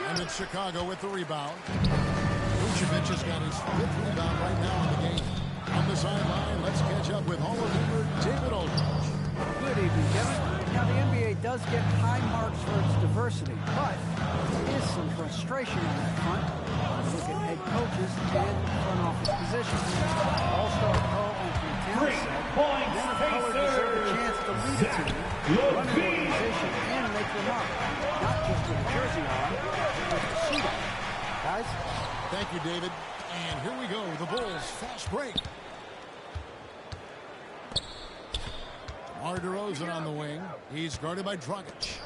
And it's Chicago with the rebound. Vucevic has got his 5th rebound right now in the game. On the sideline, let's catch up with Hall of Famer David Aldridge. Good evening, Kevin. Now, the NBA does get high marks for its diversity, but there is some frustration on that front. Look at head coaches and front office positions. All-star Carl Anthony Towns said, then a color deserves a chance to lead a team, run an organization, and make them up. Not just with a jersey on, but with a suit on. Guys? Thank you, David. And here we go, the Bulls fast break. DeMar DeRozan on the wing. He's guarded by Dragic.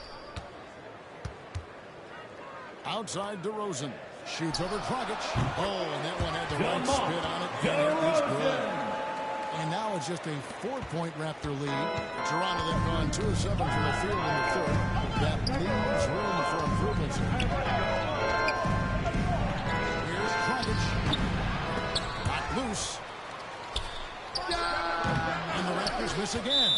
Outside DeRozan. Shoots over Dragic. Oh, and that one had the right spin on it. And it is good. And now it's just a 4-point Raptor lead. Toronto then gone 2 of 7 from the field in the 3rd. That leaves room for improvements here. Here's Dragic. Knocked loose. And the Raptors miss again.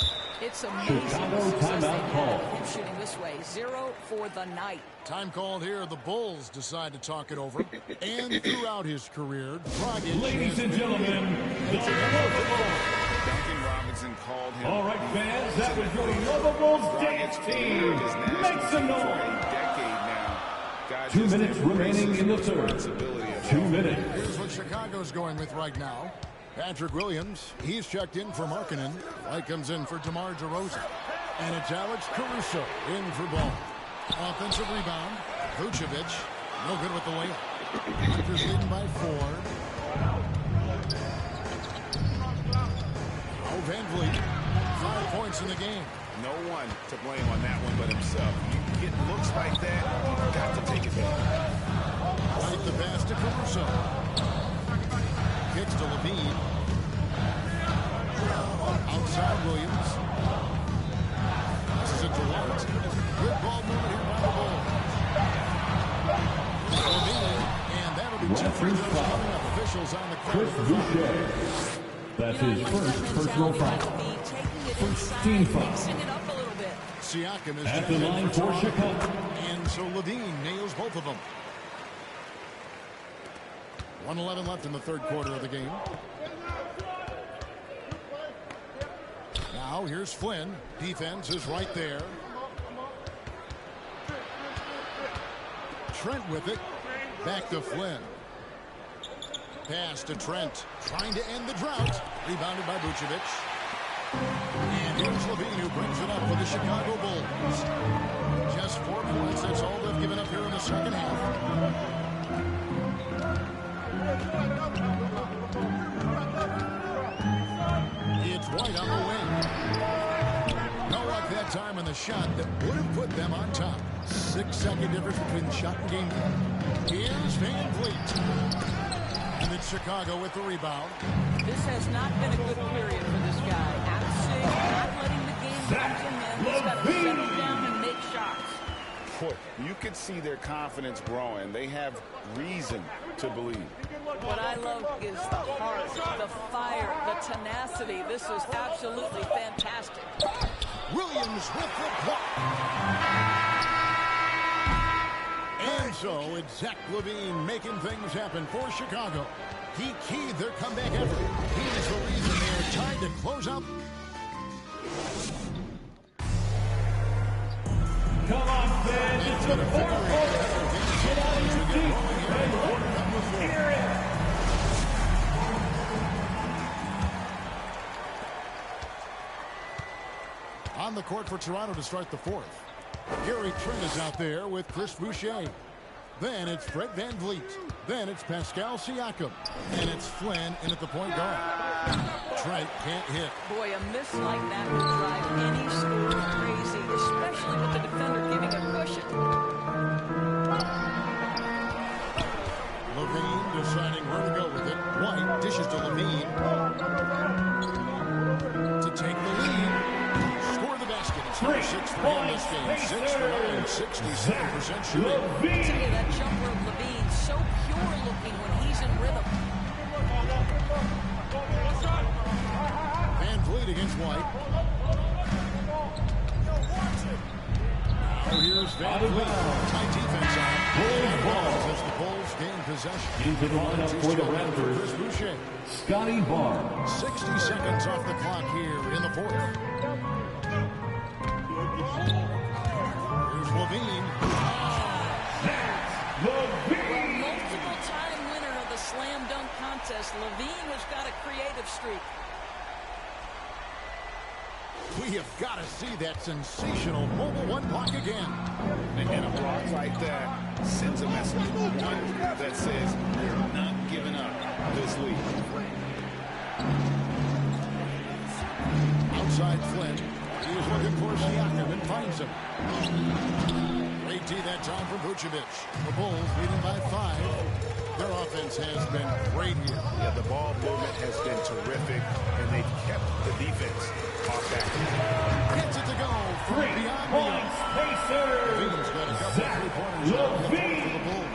It's amazing. Chicago timeout call. Him shooting this way. 0 for the night. Time called here. The Bulls decide to talk it over. And throughout his career, Dragic. Ladies and gentlemen, the Duncan Robinson called him. All right, fans, that was your lovable dance team. Make some noise. 2 minutes remaining in the 3rd. 2 minutes. Here's what Chicago's going with right now. Patrick Williams, he's checked in for Markkanen. White comes in for DeMar DeRozan. And it's Alex Caruso in for ball. Offensive rebound. Vucevic, no good with the layup. Raptors leading by 4. Oh, Van Vliet, 5 points in the game. No one to blame on that one but himself. You get looks like that, you've got to take it back. Right the pass to Caruso. Kicks to Levine. Outside Williams. Passes it to White. Good ball movement here by the Bulls. Levine, and that'll be 2 free throws coming up. Officials on the court. That's his first personal foul. First team foul. Siakam is at the line for Chicago. And so Levine nails both of them. 1:11 left in the 3rd quarter of the game. Now here's Flynn. Defense is right there. Trent with it. Back to Flynn. Pass to Trent. Trying to end the drought. Rebounded by Vucevic. And here's Levine who brings it up for the Chicago Bulls. Just 4 points. That's all they've given up here in the second half. It's White on the wing. No luck that time on the shot that would have put them on top. 6-second difference between the shot and game. Here's Van Vliet. And it's Chicago with the rebound. This has not been a good period for this guy. Out of sync, not letting the game run to him. He's got to settle down and make shots. You can see their confidence growing. They have reason to believe. What I love is the heart, the fire, the tenacity. This is absolutely fantastic. Williams with the block. And so it's Zach LaVine making things happen for Chicago. He keyed their comeback effort. He's the reason they are tied to close out. Come on, fans. It's the fourth quarter. Get out of your seat. Hear it. On the court for Toronto to start the fourth. Gary Trent is out there with Chris Boucher. Then it's Fred Van Vliet. Then it's Pascal Siakam. And it's Flynn in at the point guard. Trent can't hit. Boy, a miss like that will drive any scorer crazy, especially with the defender giving a cushion. LaVine deciding where to go with it. White dishes to LaVine. To take the lead. Score the basket. It's number 6 for him this game. 6 for 9, 67% shooting. I tell you, that jumper of LaVine, so pure looking when he's in rhythm. Van Vliet against White. Now here's Van Vliet. Tight defense on. As the Bulls gain possession. Into the lineup for the Raptors, Chris Boucher. Scotty Barnes. 60 seconds off the clock here in the fourth. Here's LaVine. Multiple-time winner of the slam dunk contest, LaVine has got a creative streak. We have got to see that sensational mobile one block again. And a block like that sends a message. One that says we're not giving up this lead. Outside Flynn. He was looking for Siakam and finds him. Great D that time for Vucevic. The Bulls leading by 5. Their offense has been great here. Yeah, the ball movement has been terrific, and they've kept the defense off that. Gets it to go from beyond the arc. LaVine's got a couple of three-pointers on the floor for the Bulls.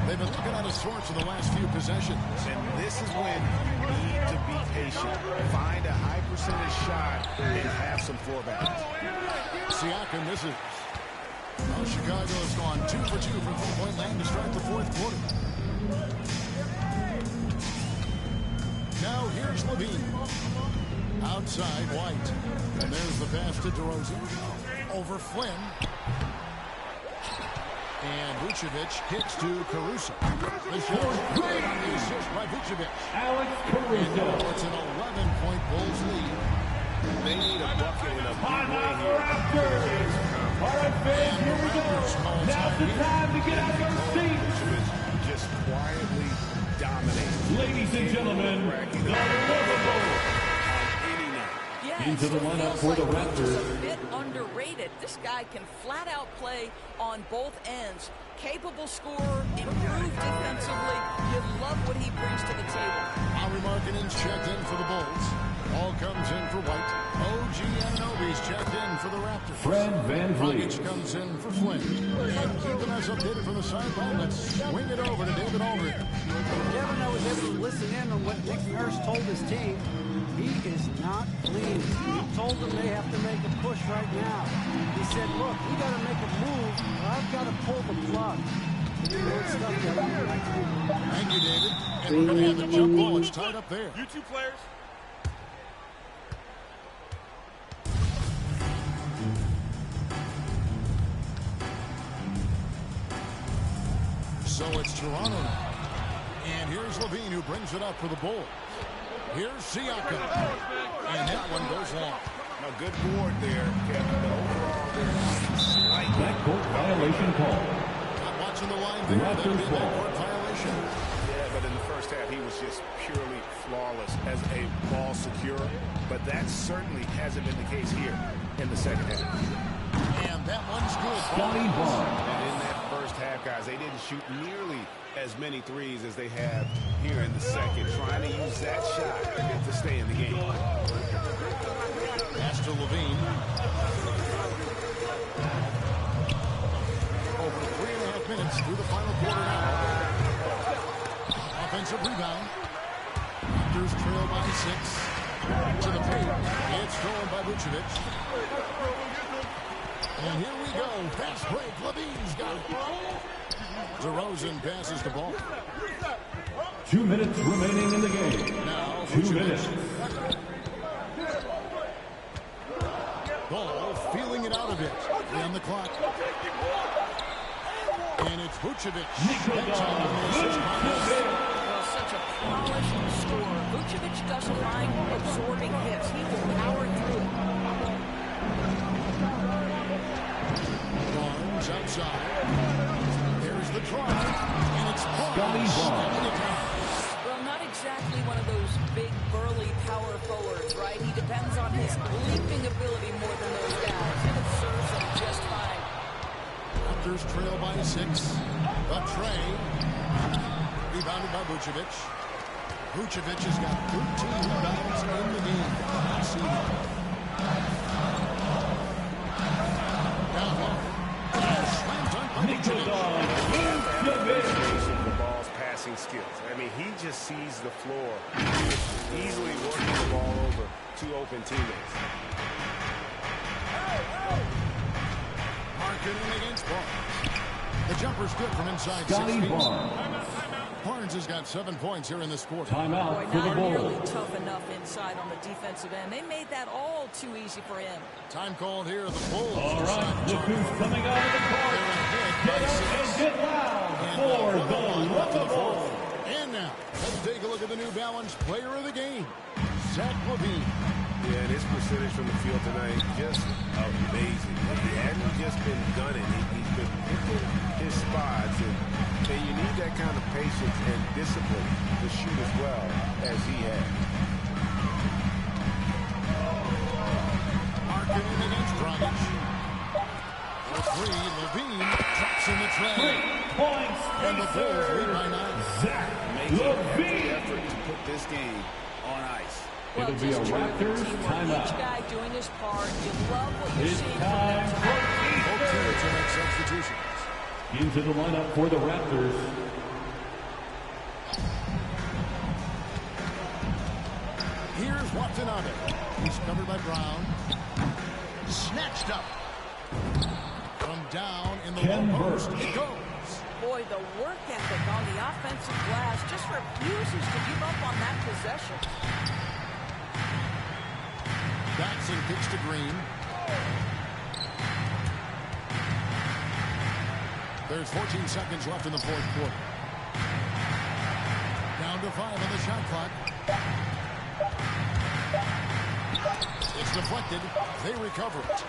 They've been looking out of sorts in the last few possessions. And this is when you need to be patient. Find a high percentage shot and have some floor balance. Siakam misses. Well, Chicago has gone 2 for 2 from three-point land to start the fourth quarter. Now here's LaVine. Outside White. And there's the pass to DeRozan. Over Flynn. And Vucevic kicks to Caruso. The shot on the assist by Vucevic. Alex Caruso. It's an 11-point Bulls lead. They need a bucket in a big way Timeout here. Raptors. All right, fans, here we go. Now's the time to get out of your seats. Just quietly dominate. Ladies and gentlemen, the lovable. Yeah, Into the lineup for the Raptors. A bit underrated. This guy can flat out play on both ends. Capable scorer, improved defensively. You love what he brings to the table. Lauri Markkanen's checked in for the Bulls. All comes in for White. OG Anunoby's checked in for the Raptors. Fred Van Vliet. Dragic comes in for Flynn. And keeping us updated from the sideline, let's swing it over to David Aldridge. Devin, I was able to listen in on what Nick Nurse told his team. He is not pleased. He told them they have to make a push right now. He said, look, we got to make a move, or I've got to pull the plug. Thank you, David. And we're going to have the jump ball. It's tied up there. You two players. So it's Toronto now. And here's LaVine who brings it up for the Bulls. Here's Siakam. And that one goes long. Now, good board there, Kevin. But overall, there's slight backcourt violation call. Not watching the line there. That would be a backcourt violation. Yeah, but in the first half, he was just purely flawless as a ball securer. But that certainly hasn't been the case here. in the second half. And that one's good. Scotty Barnes. And in that first half, guys, they didn't shoot nearly as many threes as they have here in the second, trying to use that shot to stay in the game. Pass to Levine. Over 3.5 minutes through the final quarter now. Offensive rebound. Raptors trail by 6. To the paint. It's stolen by Vucevic. And here we go. Fast break. Levine's got it. DeRozan passes the ball. 2 minutes remaining in the game. Now, 2 minutes. Ball feeling it out a bit. On the clock. And it's Vucevic. Well, such a polished scorer. Vucevic doesn't mind absorbing hits. He will power through it. Barnes outside. There's the drive. And it's Barnes. Well, not exactly one of those big, burly power forwards, right? He depends on his leaping ability more than those guys. And it serves him just fine. Raptors trail by 6. The tray. Rebounded by Vucevic. Vucevic has got 13 rebounds in the game. Let's see. Down low. Slam dunk by Vucevic. The ball's passing skills. I mean, he just sees the floor, easily working the ball over 2 open teammates. Marketing against Barnes. The jumper's good from inside 6 Scotty feet. Barnes. Barnes has got 7 points here in this quarter. Timeout Boy, for the not nearly Bulls. tough enough inside on the defensive end. They made that all too easy for him. Time called here. The Bulls. All right, look who's coming out of the court. Get up and get loud for the Raptors. And now, let's take a look at the New Balance player of the game, Zach LaVine. Yeah, and his percentage from the field tonight, just amazing. He hadn't just been gunning. He's been picking his spots. And you need that kind of patience and discipline to shoot as well as he had. Marketing against Dragic. For 3, LaVine drops in the tray. 3 points. And the Bulls lead by 9. Zach Amazing LaVine. effort to put this game on ice. It'll be a Raptors timeout. Each guy doing his part. You love what you're It's seeing from time them. for Both teams will make substitutions. into the lineup for the Raptors. Here's Watanabe. He's covered by Brown. Snatched up. From down in the Ken low post. Burke. It goes. Boy, the work ethic on the offensive glass just refuses to give up on that possession. Batson kicks to Green. There's 14 seconds left in the fourth quarter. Down to 5 on the shot clock. It's deflected. They recover it.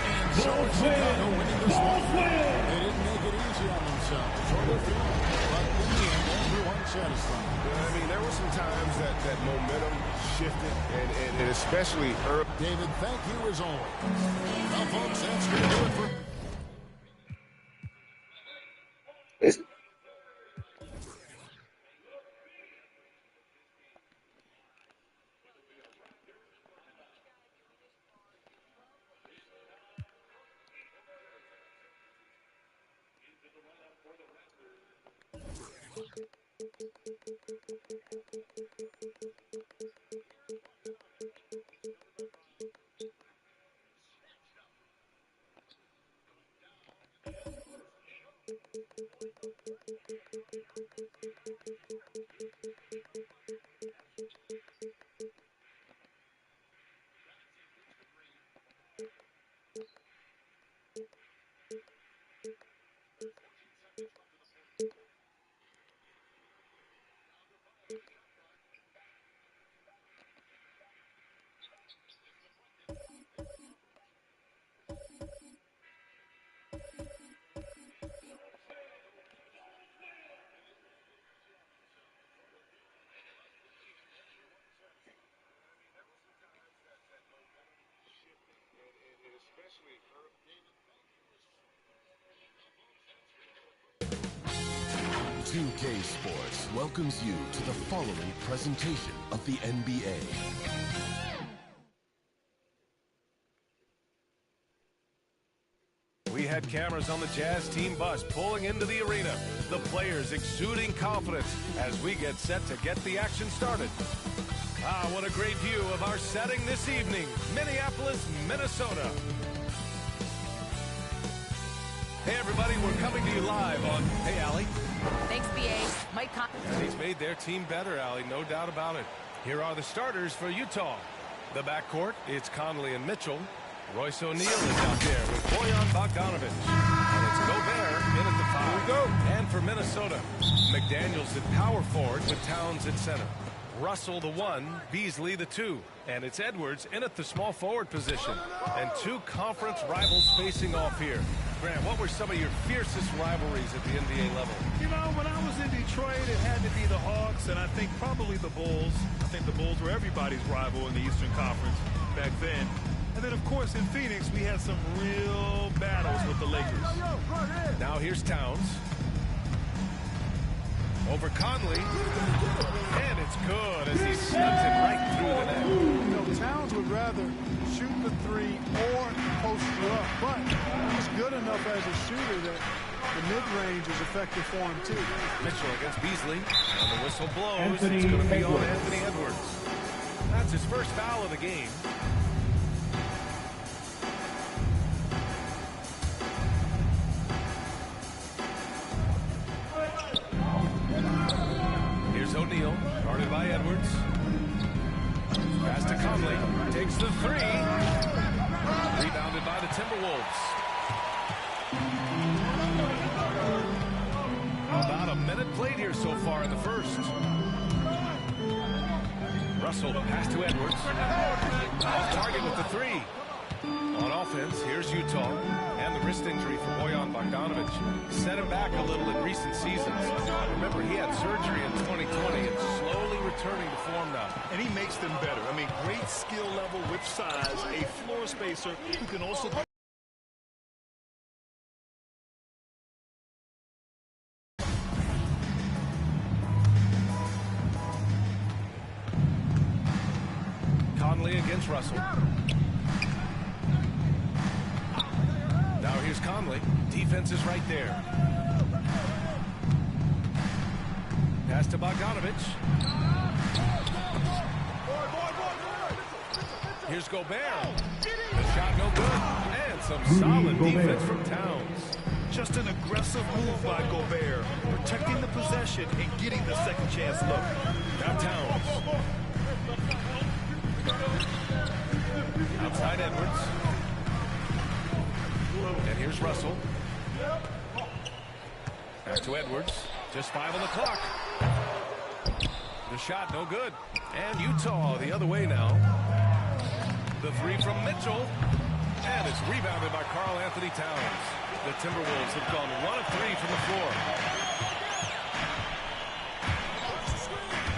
And so it's Chicago winning this one. They didn't make it easy on themselves or their field. But in the end, everyone's satisfied. I mean, there were some times that momentum shifted, and especially early. David, thank you as always. Well, folks, that's going to do it for... 2K Sports welcomes you to the following presentation of the NBA. We had cameras on the Jazz team bus pulling into the arena. The players exuding confidence as we get set to get the action started. Ah, what a great view of our setting this evening. Minneapolis, Minnesota. Hey, everybody, we're coming to you live on... Hey, Allie. Thanks, B.A. Mike And he's made their team better, Allie, no doubt about it. Here are the starters for Utah. The backcourt, it's Conley and Mitchell. Royce O'Neal is out there with Bojan Bogdanovic. And it's Gobert in at the 5. Here we go. And for Minnesota, McDaniels at power forward with Towns at center. Russell the 1, Beasley the 2. And it's Edwards in at the small forward position. And two conference rivals facing off here. Grant, what were some of your fiercest rivalries at the NBA level? You know, when I was in Detroit, it had to be the Hawks, and I think probably the Bulls. I think the Bulls were everybody's rival in the Eastern Conference back then. And then, of course, in Phoenix, we had some real battles with the Lakers. Now here's Towns. Over Conley. And it's good as he sends it right through the net. You know, Towns would rather shoot the 3 or post you up, but he's good enough as a shooter that the mid-range is effective for him, too. Mitchell against Beasley. And the whistle blows. It's going to be on Anthony Edwards. That's his first foul of the game. O'Neal, guarded by Edwards. Pass to Conley. Takes the 3. Rebounded by the Timberwolves. About a minute played here so far in the first. Russell, pass to Edwards. Off target with the 3. On offense, here's Utah. And the wrist injury for Bojan Bogdanovic set him back a little in recent seasons. Remember, he had surgery in 2020 and slowly returning to form now. And he makes them better. I mean, great skill level with size, a floor spacer who can also... Conley against Russell. Now here's Conley. Defense is right there. Pass to Bogdanovic. Here's Gobert. The shot no good. And some solid defense from Towns. Just an aggressive move by Gobert, protecting the possession and getting the second chance look. Now Towns. Outside Edwards. And here's Russell. Back to Edwards. Just 5 on the clock. The shot no good. And Utah the other way now. The 3 from Mitchell. And it's rebounded by Karl Anthony Towns. The Timberwolves have gone 1 of 3 from the floor.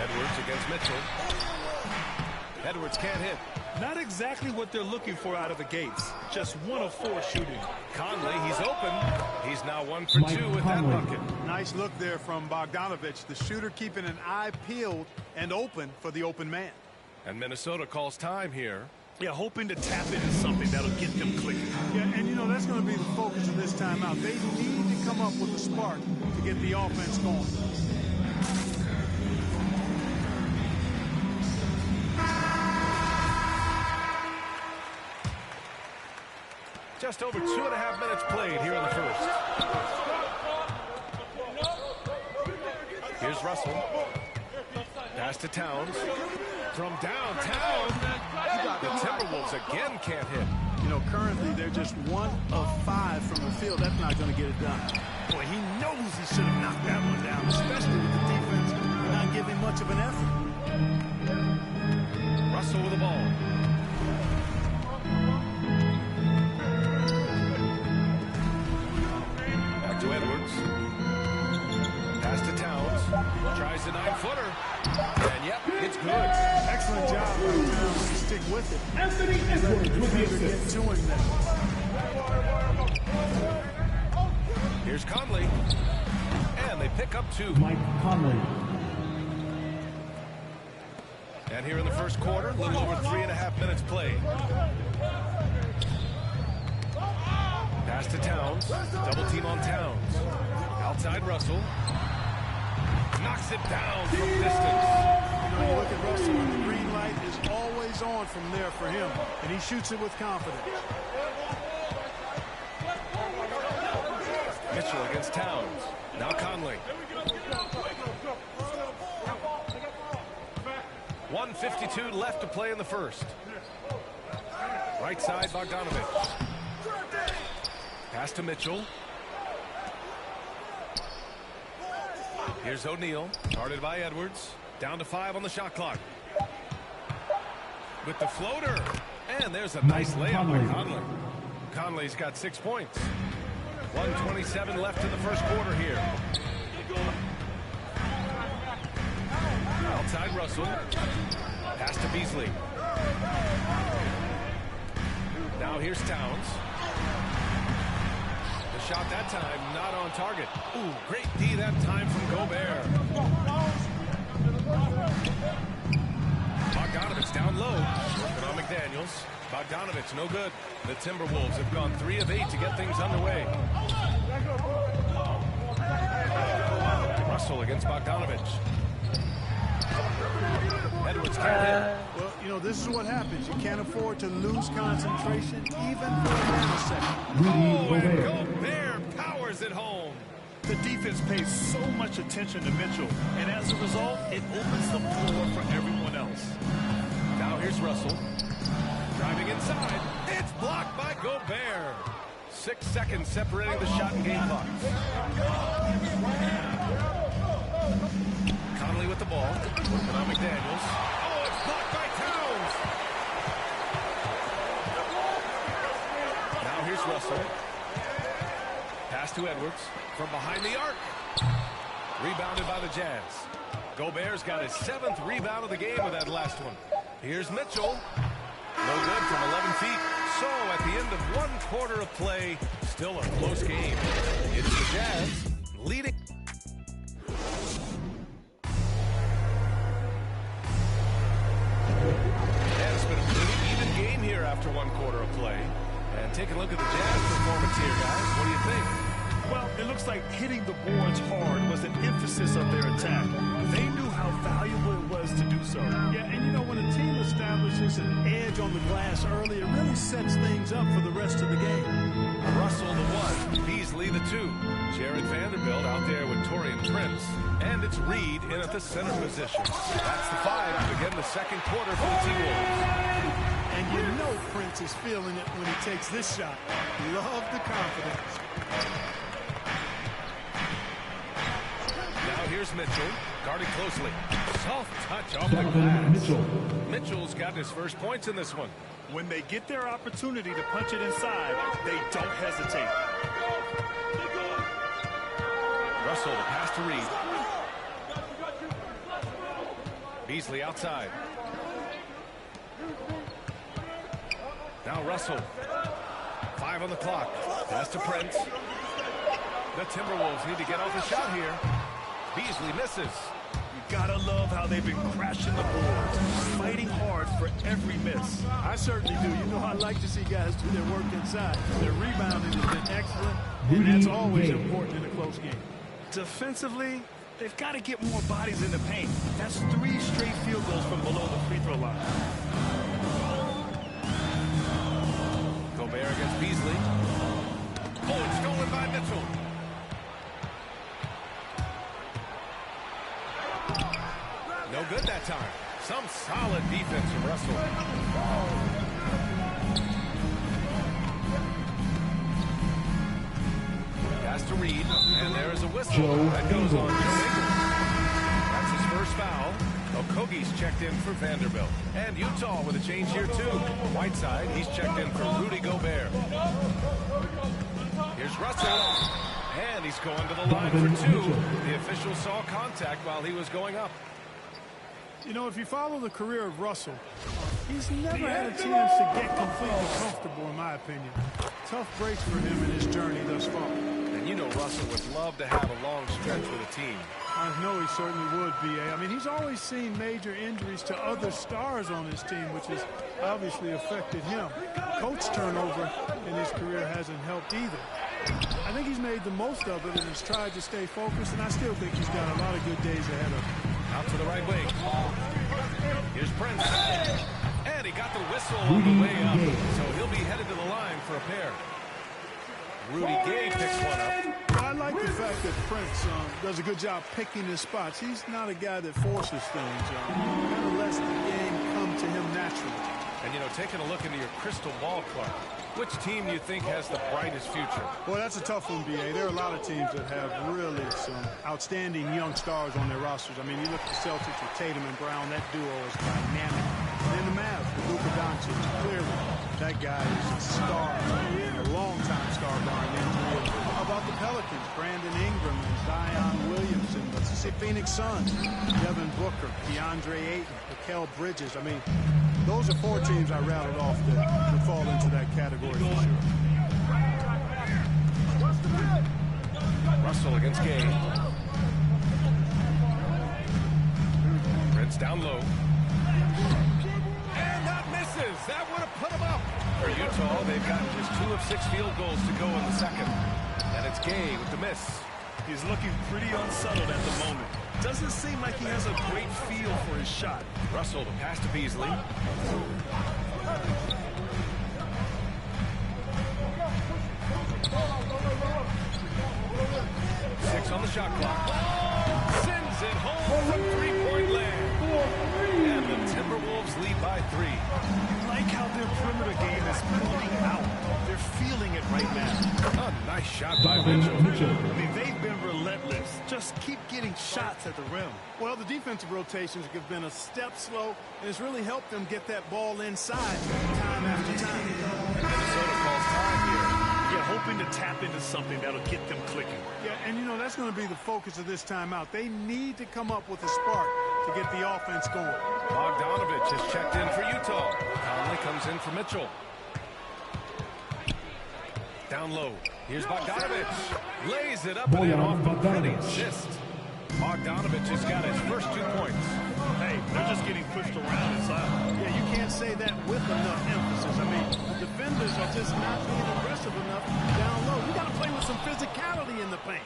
Edwards against Mitchell. Edwards can't hit. Not exactly what they're looking for out of the gates. Just 1 of 4 shooting. Conley, he's open. He's now 1 for 2 with that bucket. Nice look there from Bogdanovic. The shooter keeping an eye peeled and open for the open man. And Minnesota calls time here. Yeah, hoping to tap into something that'll get them clicking. Yeah, and you know, that's going to be the focus of this timeout. They need to come up with a spark to get the offense going. Just over 2.5 minutes played here in the first. Here's Russell. Pass to Towns. From downtown, the Timberwolves again can't hit. You know, currently they're just 1 of 5 from the field. That's not going to get it done. Boy, he knows he should have knocked that one down, especially with the defense not giving much of an effort. Russell with the ball. Back to Edwards. Pass to Towns. Tries the 9-footer. And yep, it's good. Excellent job by Towns to stick with it. Anthony Edwards with the assist. Doing that. Here's Conley. And they pick up 2. Mike Conley. And here in the first quarter, a little over 3.5 minutes played. Pass to Towns. Double team on Towns. Outside Russell. Knocks it down from distance. You know, you look at Russell, and the green light is always on from there for him, and he shoots it with confidence. Mitchell against Towns. Now Conley. 1:52 left to play in the first. Right side, Bogdanovich. Pass to Mitchell. Here's O'Neal, guarded by Edwards. Down to 5 on the shot clock. With the floater. And there's a nice layup by Conley. Conley's got 6 points. 1:27 left in the first quarter here. Outside Russell. Pass to Beasley. Now here's Towns. The shot that time not on target. Ooh, great D that time from Gobert. Bogdanovich down low. Working on McDaniels. Bogdanovich no good. The Timberwolves have gone 3 of 8 to get things underway. Russell against Bogdanovich. Edwards can't hit. Well, you know, this is what happens. You can't afford to lose concentration even for a nanosecond. Oh, and Gobert powers it home. The defense pays so much attention to Mitchell, and as a result, it opens the floor for everyone else. Now here's Russell. Driving inside. It's blocked by Gobert. 6 seconds separating the shot and game clock. Conley with the ball. Working on McDaniels. Oh, it's blocked by Towns. Now here's Russell. Pass to Edwards from behind the arc. Rebounded by the Jazz. Gobert's got his 7th rebound of the game with that last one. Here's Mitchell. No good from 11 feet. So at the end of 1 quarter of play, still a close game. It's the Jazz leading. And it's been a pretty even game here after 1 quarter of play. And take a look at the Jazz performance here, guys. What do you think? Well, it looks like hitting the boards hard was an emphasis of their attack. They knew how valuable it was to do so. Yeah, and you know, when a team establishes an edge on the glass early, it really sets things up for the rest of the game. Russell the 1, Beasley the 2. Jared Vanderbilt out there with Taurean Prince. And it's Reed in at the center position. That's the 5 to begin the second quarter for the T-Wolves. And you know Prince is feeling it when he takes this shot. Love the confidence. Now here's Mitchell, guarded closely. Soft touch off the glass. Mitchell's got his first points in this one. When they get their opportunity to punch it inside, they don't hesitate. Russell, the pass to Reed. Beasley outside. Now Russell. 5 on the clock. Pass to Prince. The Timberwolves need to get off the shot here. Beasley misses. You gotta love how they've been crashing the boards, fighting hard for every miss. I certainly do. You know, I like to see guys do their work inside. Their rebounding has been excellent, and that's always important in a close game. Defensively, they've got to get more bodies in the paint. That's 3 straight field goals from below the free throw line. Gobert against Beasley. Oh, it's stolen by Mitchell. No good that time. Some solid defense from Russell. Pass to Reed, and there is a whistle. That goes on Joe Ingles. That's his first foul. Okogie's checked in for Vanderbilt. And Utah with a change here, too. Whiteside, he's checked in for Rudy Gobert. Here's Russell. And he's going to the line for 2. The official saw contact while he was going up. You know, if you follow the career of Russell, he's never had a chance to get completely comfortable, in my opinion. Tough breaks for him in his journey thus far. And And you know Russell would love to have a long stretch with a team. I know he certainly would, B.A. I mean, he's always seen major injuries to other stars on his team, which has obviously affected him. Coach turnover in his career hasn't helped either. I think he's made the most of it and has tried to stay focused, and I still think he's got a lot of good days ahead of him. Out to the right wing. Here's Prince. And he got the whistle on the way up, so he'll be headed to the line for a pair. Rudy Gay picks one up. I like the fact that Prince does a good job picking his spots. He's not a guy that forces things. Kind of lets the game come to him naturally. And, you know, taking a look into your crystal ball, Clark, which team do you think has the brightest future? Well, that's a tough one, B.A. There are a lot of teams that have really some outstanding young stars on their rosters. I mean, you look at the Celtics with Tatum and Brown. That duo is dynamic. And then the Mavs with Luka Doncic. Clearly, that guy is a star and a long-time star barring injury. How about the Pelicans? Brandon Ingram and Zion Williamson. The Phoenix Suns. Devin Booker, DeAndre Ayton, Mikal Bridges. I mean, those are four teams I rattled off that would fall into that category for sure. Russell against Gay. Prince down low. And that misses. That would have put him up. For Utah, they've got just 2 of 6 field goals to go in the second. And it's Gay with the miss. He's looking pretty unsettled at the moment. Doesn't seem like he has a great feel for his shot. Russell, the pass to Beasley. 6 on the shot clock. Sends it home from three-point land. And the Timberwolves lead by 3. I like how their perimeter game is pulling out. They're feeling it right now. A nice shot by Mitchell. I mean, they've been relentless. Just keep getting shots at the rim. Well, the defensive rotations have been a step slow, and it's really helped them get that ball inside time after time. Minnesota calls time here. Yeah, hoping to tap into something that'll get them clicking. Yeah, and you know, that's going to be the focus of this timeout. They need to come up with a spark to get the offense going. Bogdanovich has checked in for Utah. Conley comes in for Mitchell. Down low. Here's Bogdanovich. Lays it up and in off the pretty assist. Bogdanovich has got his first 2 points. Hey, they're just getting pushed around inside. Yeah, you can't say that with enough emphasis. I mean, the defenders are just not being aggressive enough down low. You got to play with some physicality in the paint.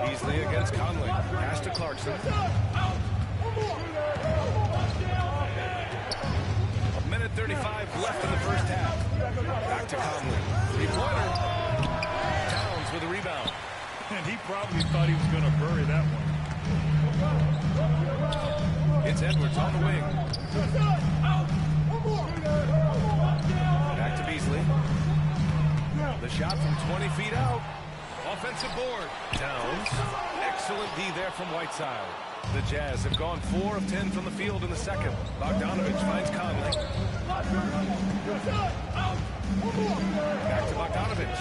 Beasley against Conley. Pass to Clarkson. A minute 35 left in the first half. Back to Conley. 3-pointer. Towns with a rebound. And he probably thought he was going to bury that one. It's Edwards on the wing. Back to Beasley. The shot from 20 feet out. Offensive board. Towns. Excellent D there from Whiteside. The Jazz have gone 4 of 10 from the field in the second. Bogdanovich finds Conley. Back to Bogdanovich.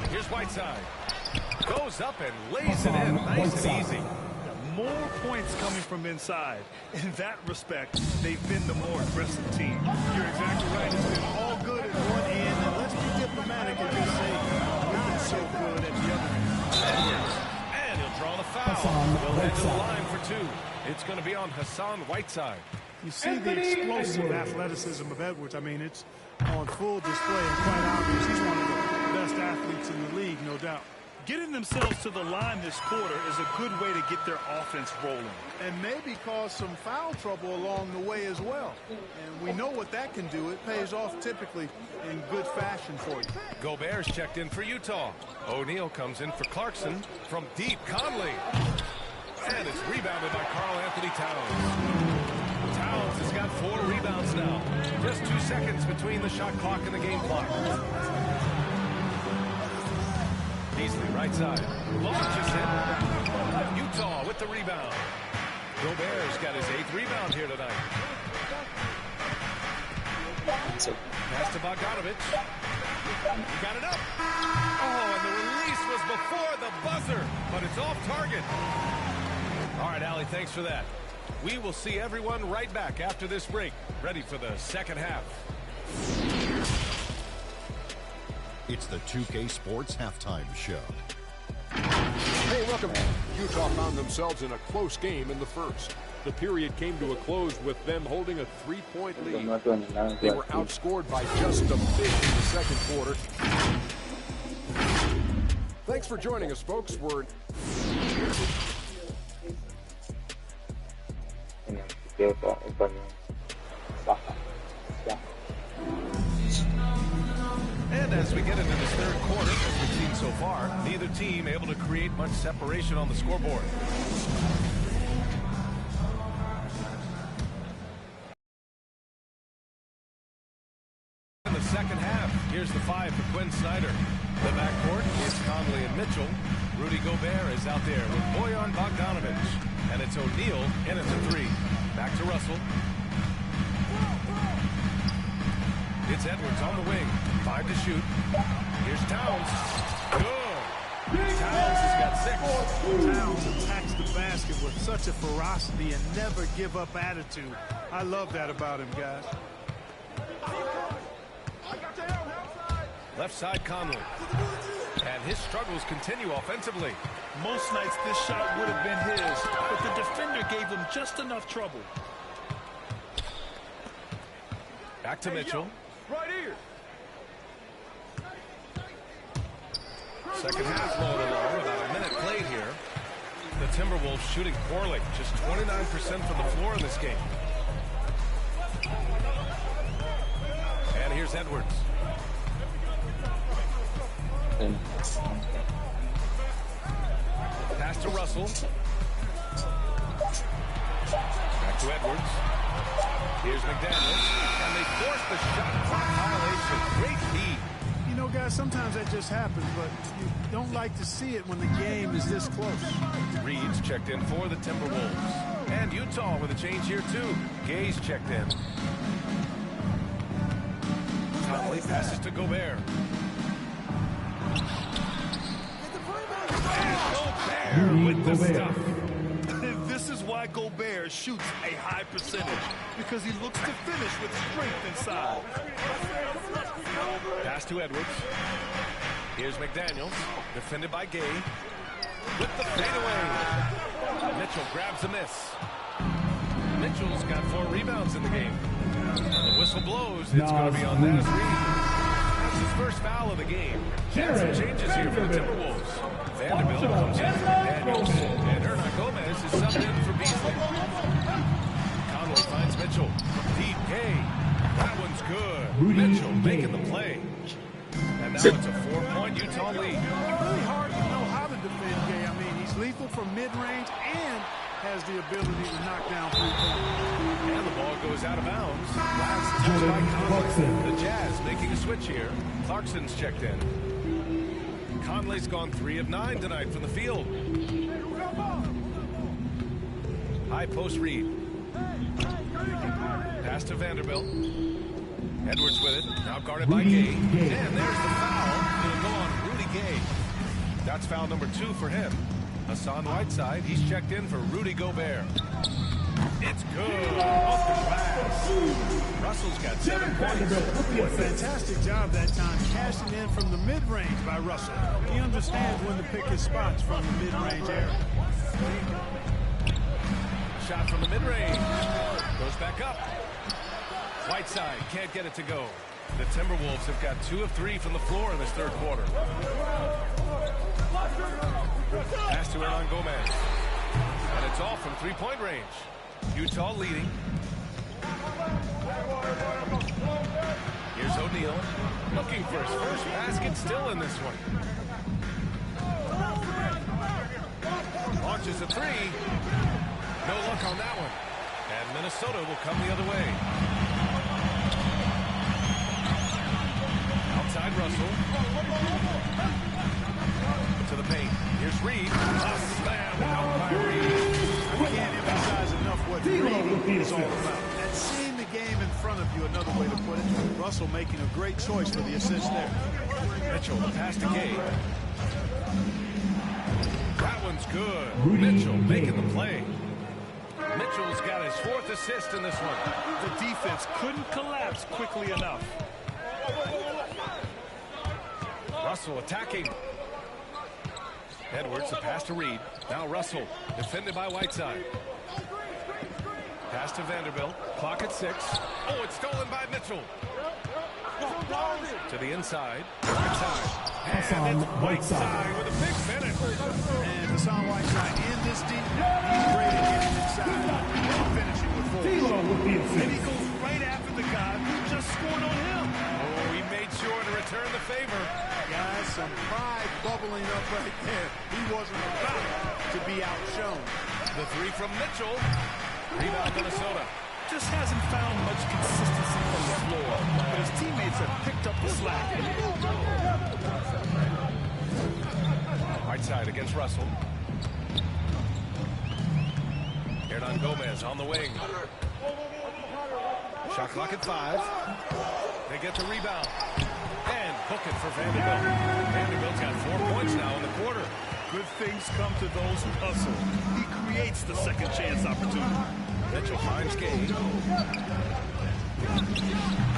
Here's Whiteside. Goes up and lays it in. Nice and easy. More points coming from inside. In that respect, they've been the more aggressive team. You're exactly right. It's been all good at one end, and let's be diplomatic and just say not so good at the other end. And he'll draw the foul. He'll head to the line for 2. It's going to be on Hassan Whiteside. You see the explosive athleticism of Edwards. I mean, it's on full display and quite obvious. He's one of the best athletes in the league, no doubt. Getting themselves to the line this quarter is a good way to get their offense rolling. And maybe cause some foul trouble along the way as well. And we know what that can do. It pays off typically in good fashion for you. Gobert's checked in for Utah. O'Neal comes in for Clarkson from deep. Conley. And it's rebounded by Karl Anthony Towns. Towns has got 4 rebounds now. Just 2 seconds between the shot clock and the game clock. Beasley, right side. Launches it. Utah with the rebound. Gobert's got his 8th rebound here tonight. Pass to Bogdanovich. He got it up. Oh, and the release was before the buzzer, but it's off target. All right, Allie, thanks for that. We will see everyone right back after this break, ready for the second half. It's the 2K Sports Halftime Show. Hey, welcome. Utah found themselves in a close game in the first. The period came to a close with them holding a 3-point lead. They were outscored by just a bit in the second quarter. Thanks for joining us, folks. We're... And as we get into this third quarter, as we've seen so far, neither team able to create much separation on the scoreboard. In the second half, here's the 5 for Quinn Snyder. The backcourt is Conley and Mitchell. Rudy Gobert is out there with Bojan Bogdanovic. And it's O'Neal in at the 3. Back to Russell. It's Edwards on the wing. 5 to shoot. Here's Towns. Good. Towns has got 6. Towns attacks the basket with such a ferocity and never give up attitude. I love that about him, guys. Left side Conley. And his struggles continue offensively. Most nights this shot would have been his, but the defender gave him just enough trouble. Back to Mitchell. Right here. Second half rolling along, about a minute played here. The Timberwolves shooting poorly, just 29% from the floor in this game. And here's Edwards. Pass to Russell. Back to Edwards. Here's McDaniels. And they force the shot clock violation. Great lead. You know, guys, sometimes that just happens, but you don't like to see it when the game is this close. Reed's checked in for the Timberwolves. And Utah with a change here, too. Gay's checked in. Conley passes to Gobert. And Gobert with the stuff. This is why Gobert shoots a high percentage, because he looks to finish with strength inside. Pass to Edwards. Here's McDaniels, defended by Gay. With the fadeaway. Mitchell grabs a miss. Mitchell's got 4 rebounds in the game. The whistle blows. It's going to be on Naz Reid. That's his first foul of the game. And some changes here for the Timberwolves. Vanderbilt comes in for McDaniels. And Hernan Gomez is subbed in for Beasley. Conley finds Mitchell. Deep Gay. That one's good. Mitchell making the play. And now it's a 4-point Utah lead. Really hard to know how to defend Gay. I mean, he's lethal from mid-range and has the ability to knock down 3-pointers. And the ball goes out of bounds. Last touch by Conley. The Jazz making a switch here. Clarkson's checked in. Conley's gone 3 of 9 tonight from the field. High post Reed. Pass to Vanderbilt. Edwards with it. Now guarded by Gay. And there's the foul. It'll go on Rudy Gay. That's foul number 2 for him. Hassan Whiteside, he's checked in for Rudy Gobert. It's good. Open pass. Russell's got 7 points. Fantastic job that time, cashing in from the mid-range by Russell. He understands when to pick his spots from the mid-range area. Shot from the mid-range. Goes back up. Whiteside can't get it to go. The Timberwolves have got 2 of 3 from the floor in this third quarter. Pass to Hernan Gomez. And it's all from 3-point range. Utah leading. Here's O'Neal. Looking for his first basket, still in this one. Launches a 3. No luck on that one. And Minnesota will come the other way. Outside Russell. To the paint. Here's Reed. A slam out by Reed. I can't emphasize enough what Reed is all about. And seeing the game in front of you, another way to put it. Russell making a great choice for the assist there. Mitchell, the pass to Gay. That one's good. Mitchell making the play. Mitchell's got his 4th assist in this one. The defense couldn't collapse quickly enough. Russell attacking. Edwards, the pass to Reed. Now Russell, defended by Whiteside. Pass to Vanderbilt. Clock at 6. Oh, it's stolen by Mitchell. To the inside. Whiteside. And it's Whiteside with a big finish. And Hassan Whiteside in this deep. He's great at getting inside and finishing with force. And he goes right after the guy who just scored on him. Oh, he made sure to return the favor. Guys, some pride bubbling up right there. He wasn't about to be outshone. The 3 from Mitchell. Rebound Minnesota. Just hasn't found much consistency from the floor, but his teammates have picked up the slack. Whiteside against Russell. Hernan Gomez on the wing. Shot clock at 5. They get the rebound. And hook it for Vanderbilt. Vanderbilt's got 4 points now in the quarter. Good things come to those who hustle. He creates the second chance opportunity. Mitchell finds Gage.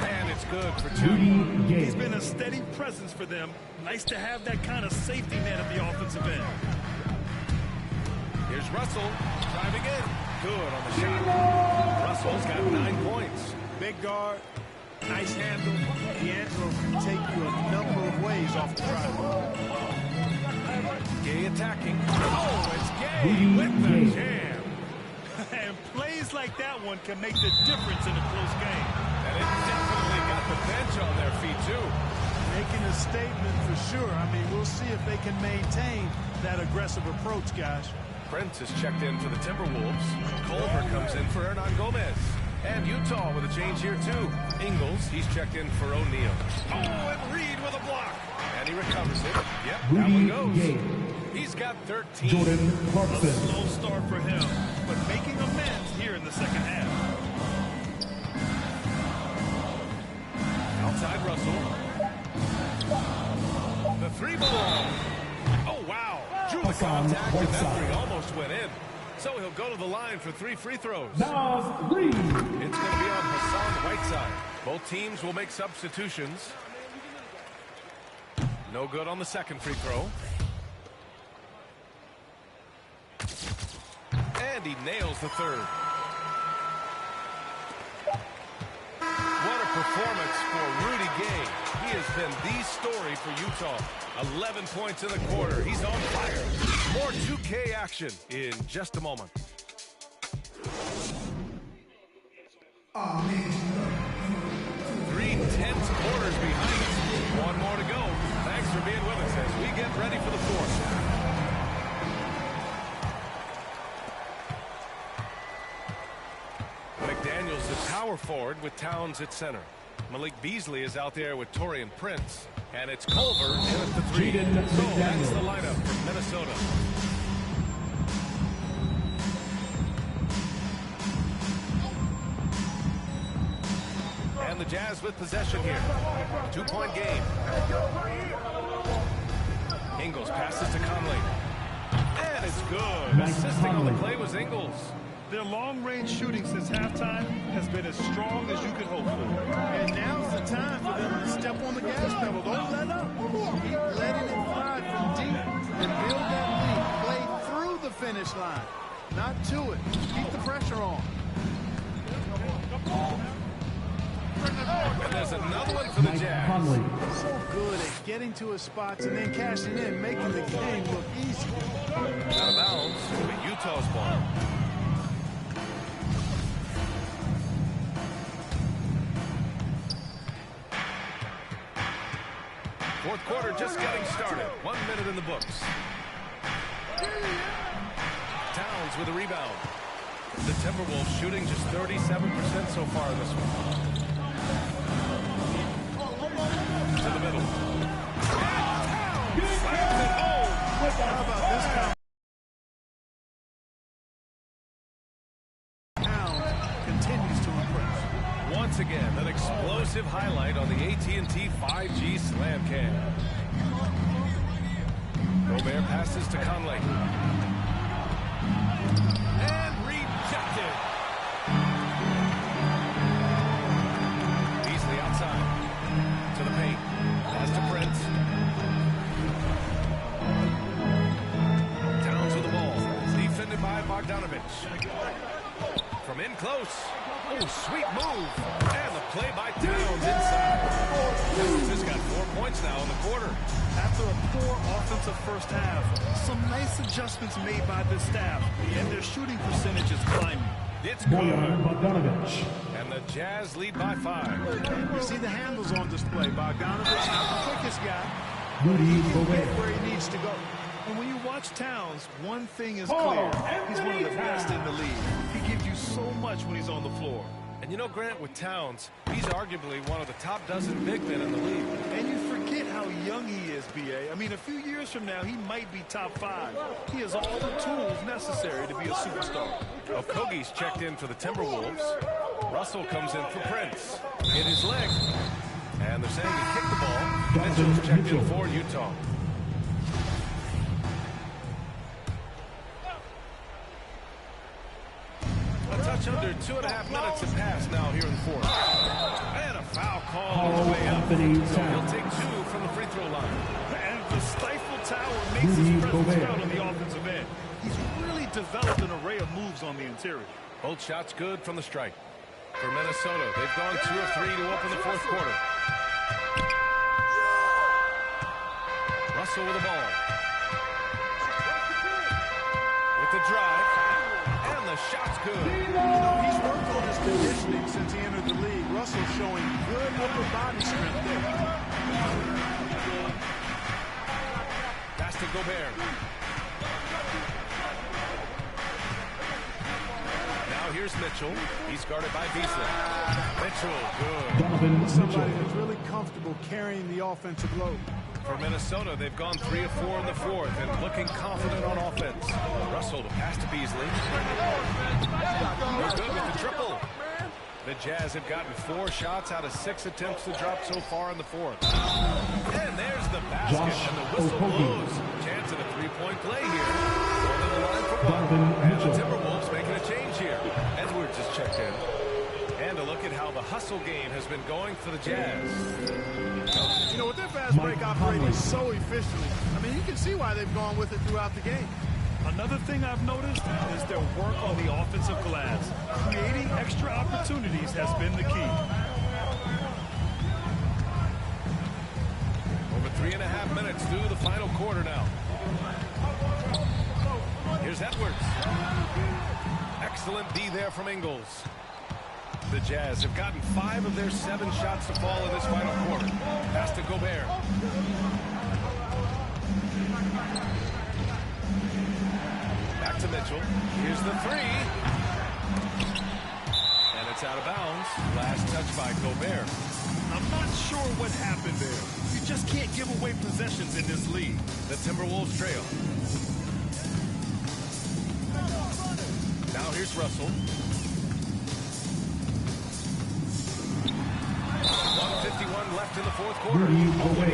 And it's good for 2. He's been a steady presence for them. Nice to have that kind of safety net at the offensive end. Here's Russell driving in. Good on the shot. Russell's got 9 points. Big guard, nice handle. D'Angelo can take you a number of ways off the drive. Gay attacking. Oh, it's Gay with the jam. And plays like that one can make the difference in a close game. And it definitely got the bench on their feet, too. Making a statement for sure. I mean, we'll see if they can maintain that aggressive approach, guys. Prince is checked in for the Timberwolves. Culver comes in for Hernan Gomez. And Utah with a change here, too. Ingles, he's checked in for O'Neal. Oh, and Reed with a block. And he recovers it. Yep, that one goes. He's got 13. Jordan Clarkson. A slow start for him, but making amends here in the second half. Outside Russell. The 3 ball. Oh, wow. Drew the contact, and that 3 almost went in. So he'll go to the line for 3 free throws. It's going to be on Hassan Whiteside. Both teams will make substitutions. No good on the second free throw. And he nails the 3rd. What a performance for Rudy Gay. He has been the story for Utah. 11 points in the quarter. He's on fire. More 2K action in just a moment. Three tense quarters behind us. 1 more to go. Thanks for being with us as we get ready for the 4th. McDaniels, the power forward with Towns at center. Malik Beasley is out there with Taurean Prince. And it's Culver in at the 3. So that's the lineup from Minnesota. And the Jazz with possession here. 2-point game. Ingles passes to Conley. And it's good. Assisting on the play was Ingles. Their long-range shooting since halftime has been as strong as you could hope for. And now's the time for them to step on the gas pedal. Don't let up. Keep letting it fly from deep and build that lead. Play through the finish line, not to it. Keep the pressure on. And there's another one for the Jazz. So good at getting to his spots and then cashing in, making the game look easy. Out of bounds, it'll be Utah's ball. Fourth quarter just getting started. 1 minute in the books. Towns with a rebound. The Timberwolves shooting just 37% so far in this one. To the middle. And Towns slams it home. How about this count? Towns continues to impress. Once again, an explosive highlight on the AT&T 5G Slam Cam. Gobert passes to Conley. And rejected. Bogdanovich. From in close. Oh, sweet move. And the play by Towns inside. Towns has got 4 points now in the quarter. After a poor offensive first half, some nice adjustments made by the staff, and their shooting percentage is climbing. It's good. And the Jazz lead by 5. You see the handles on display. Bogdanovich, not the quickest guy, but he can get where he needs to go. And when you watch Towns, one thing is clear. He's one of the best in the league. He gives you so much when he's on the floor. And you know, Grant, with Towns, he's arguably one of the top dozen big men in the league. And you forget how young he is, B.A. I mean, a few years from now, he might be top 5. He has all the tools necessary to be a superstar. Okogie's checked in for the Timberwolves. Russell comes in for Prince. Hit his leg. And they're saying he kicked the ball. Mitchell's checked in for Utah. A touch under 2.5 minutes have passed now here in the fourth. And a foul call on the way up. So he'll take 2 from the free throw line. And the stifle tower makes his presence felt on the offensive end. He's really developed an array of moves on the interior. Both shots good from the stripe. For Minnesota, they've gone 2 of 3 to open the fourth quarter. Russell with the ball. With the drive. And the shot's good. You know, he's worked on his conditioning since he entered the league. Russell showing good upper body strength there. Pass to Gobert. Now here's Mitchell. He's guarded by Beasley. Mitchell, good. Somebody who's really comfortable carrying the offensive load. For Minnesota, they've gone 3 of 4 in the fourth and looking confident on offense. Russell to pass to Beasley. They're good with the triple. The Jazz have gotten 4 shots out of 6 attempts to drop so far in the fourth. And there's the basket, and the whistle blows. Chance of a 3-point play here. Going to the line for 1. And the Timberwolves making a change here. Edwards has checked in. And a look at how the hustle game has been going for the Jazz. You know, with their fast break operating so efficiently, I mean, you can see why they've gone with it throughout the game. Another thing I've noticed is their work on the offensive glass. Creating extra opportunities has been the key. Over 3.5 minutes through the final quarter now. Here's Edwards. Excellent D there from Ingles. The Jazz have gotten 5 of their 7 shots to fall in this final quarter. Pass to Gobert. Back to Mitchell. Here's the 3. And it's out of bounds. Last touch by Gobert. I'm not sure what happened there. You just can't give away possessions in this league. The Timberwolves trail. Now here's Russell. 1:51 left in the fourth quarter. He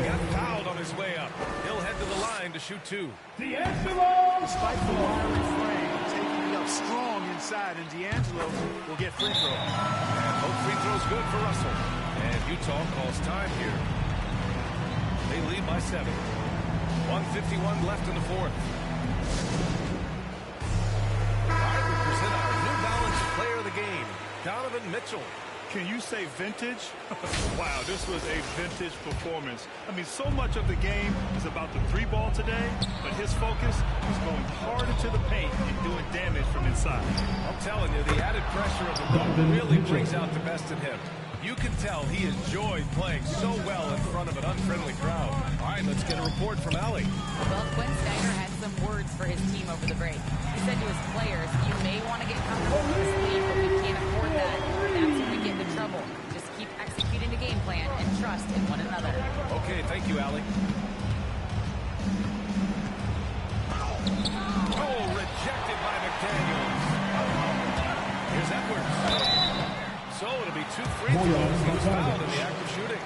got fouled on his way up. He'll head to the line to shoot 2. Despite the wiry frame, taking it up strong inside, and D'Angelo will get free throw. And both free throws good for Russell. And Utah calls time here. They lead by 7. 1:51 left in the fourth. All right, we present our New Balance player of the game, Donovan Mitchell. Can you say vintage? Wow, this was a vintage performance. I mean, so much of the game is about the 3 ball today, but his focus is going hard into the paint and doing damage from inside. I'm telling you, the added pressure of the ball really brings out the best in him. You can tell he enjoyed playing so well in front of an unfriendly crowd. All right, let's get a report from Allie. Well, Quinn Snyder had some words for his team over the break. He said to his players, you may want to get comfortable with this lead, but we can't afford that. That's when we get into trouble. Just keep executing the game plan and trust in one another. Okay, thank you, Allie. Oh, rejected by McDaniels. Here's Edwards. So it'll be 2 free throws. He was fouled in the act of shooting.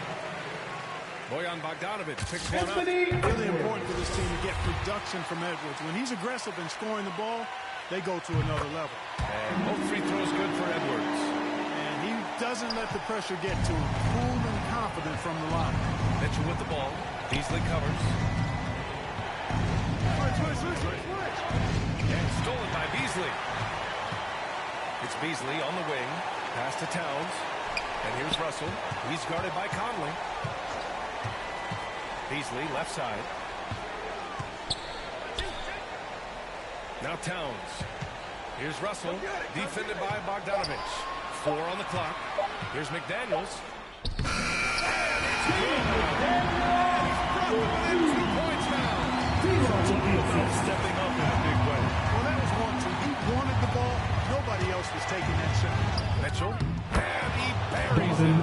Bojan Bogdanovich picks one up. Really important for this team to get production from Edwards. When he's aggressive and scoring the ball, they go to another level. And both free throws good for Edwards. And he doesn't let the pressure get to him. Cool and confident from the line. Mitchell with the ball. Beasley covers. And stolen by Beasley. Beasley on the wing. Pass to Towns. And here's Russell. He's guarded by Conley. Beasley, left side. Now Towns. Here's Russell. Defended by Bogdanovich. 4 on the clock. Here's McDaniels. Within 2 points now. Stepping up in a big way. Well, that was 1-2. He wanted the ball. Nobody else was taking that shot. Mitchell. And he buries it.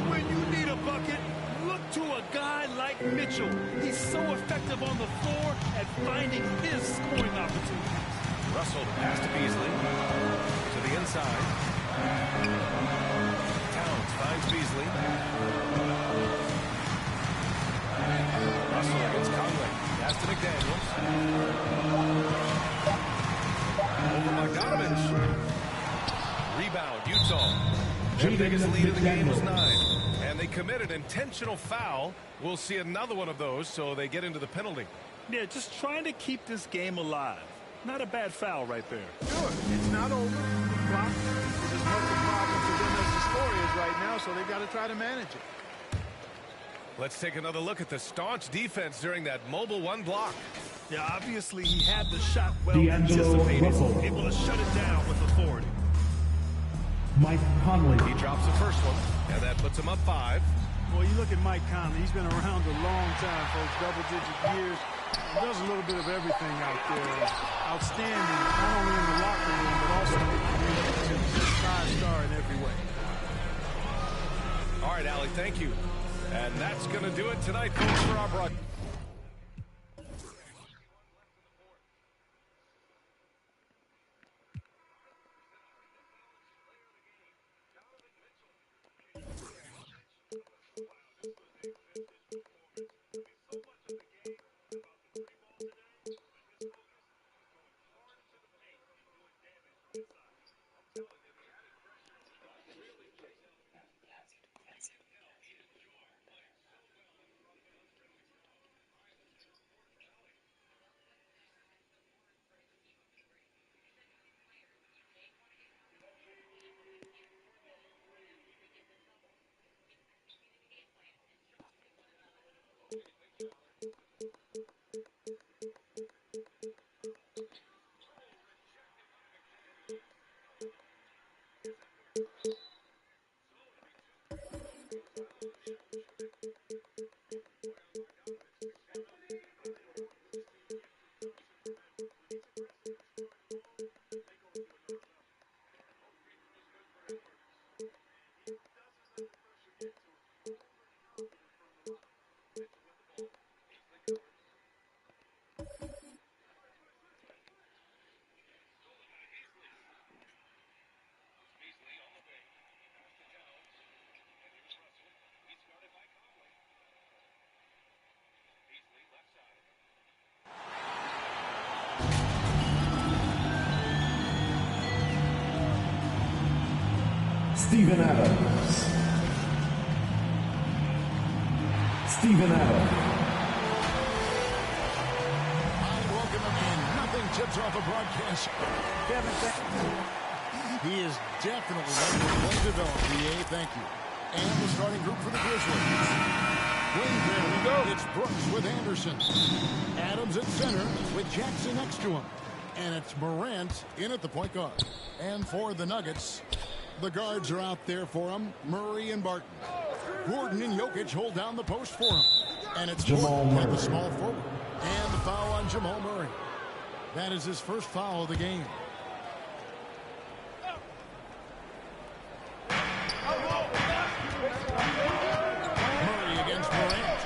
When you need a bucket, look to a guy like Mitchell. He's so effective on the floor at finding his scoring opportunities. Russell pass to Beasley. To the inside. Towns finds Beasley. Russell against Conley. Pass to McDaniels. Over Bogdanovich. Rebound, Utah. Their biggest lead in the game was 9. And they committed intentional foul. We'll see another one of those, so they get into the penalty. Yeah, just trying to keep this game alive. Not a bad foul right there. Sure, it's not over. The clock is as much a problem for them as the score is right now, so they've got to try to manage it. Let's take another look at the staunch defense during that mobile 1 block. Yeah, obviously he had the shot well anticipated, able to shut it down with authority. Mike Conley. He drops the first one, and that puts him up 5. Well, you look at Mike Conley. He's been around a long time, folks, double-digit years. He does a little bit of everything out there. Outstanding, not only in the locker room, but also in the community. Five-star in every way. All right, Allie, thank you. And that's going to do it tonight, folks, for our broadcast. Steven Adams. Steven Adams. Welcome again. Nothing tips off a broadcast. Kevin, he is definitely ready to play develop. PA, thank you. And the starting group for the Grizzlies. There we go. It's Brooks with Anderson. Adams at center with Jackson next to him. And it's Morant in at the point guard. And for the Nuggets, the guards are out there for him. Murray and Barton. Gordon and Jokic hold down the post for him. And it's Jamal Gordon at Murray. the small forward. And the foul on Jamal Murray. That is his first foul of the game. Murray against Morant.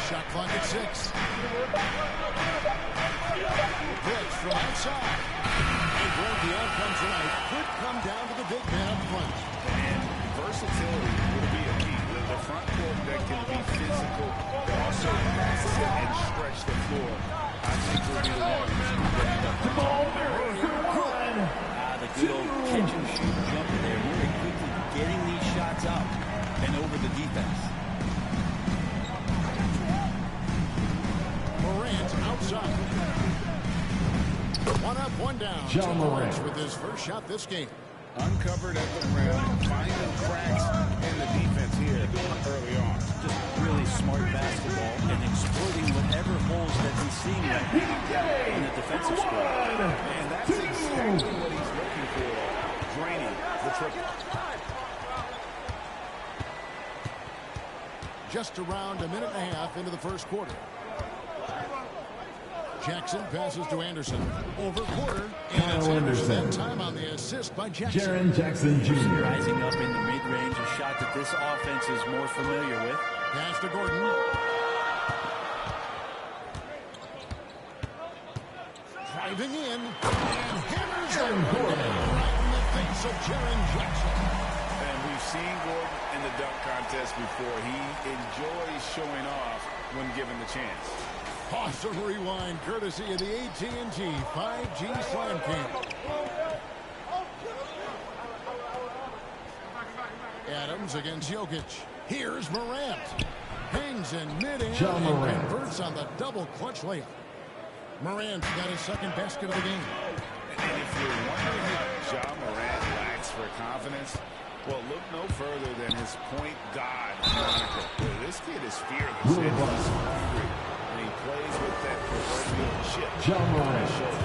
Shot clock at 6. Brooks from outside. And the outcome tonight could come down to the big man up front. And versatility will be a key. The front court that can be physical, but also massive and stretch the floor. I think will be the one the good old catch and shoot jumper there. Very quickly getting these shots out and over the defense. Morant outside. One up, one down. John Morant with his first shot this game. Uncovered at the rim, finding cracks in the defense here early on. Just really smart basketball and exploiting whatever holes that he's seeing right now in the defensive squad. And that's exactly what he's looking for, draining the triple. Just around a minute and a half into the first quarter. Jackson passes to Anderson. Over quarter. And it's Anderson that time on the assist by Jackson. Jaren Jackson Jr. Rising up in the mid-range, a shot that this offense is more familiar with. Pass to Gordon. Driving in. And hammers Aaron Gordon right in the face of Jaren Jackson. And we've seen Gordon in the dunk contest before. He enjoys showing off when given the chance. Awesome rewind courtesy of the AT&T 5G Slam Cam. Adams against Jokic. Here's Morant. Hangs in mid-air and converts on the double clutch layup. Morant got his second basket of the game. And if you're wondering if Ja Morant lacks for confidence, well, look no further than his point god moniker. This kid is fearless. And he's hungry. And he plays with that proverbial chip on his shoulder.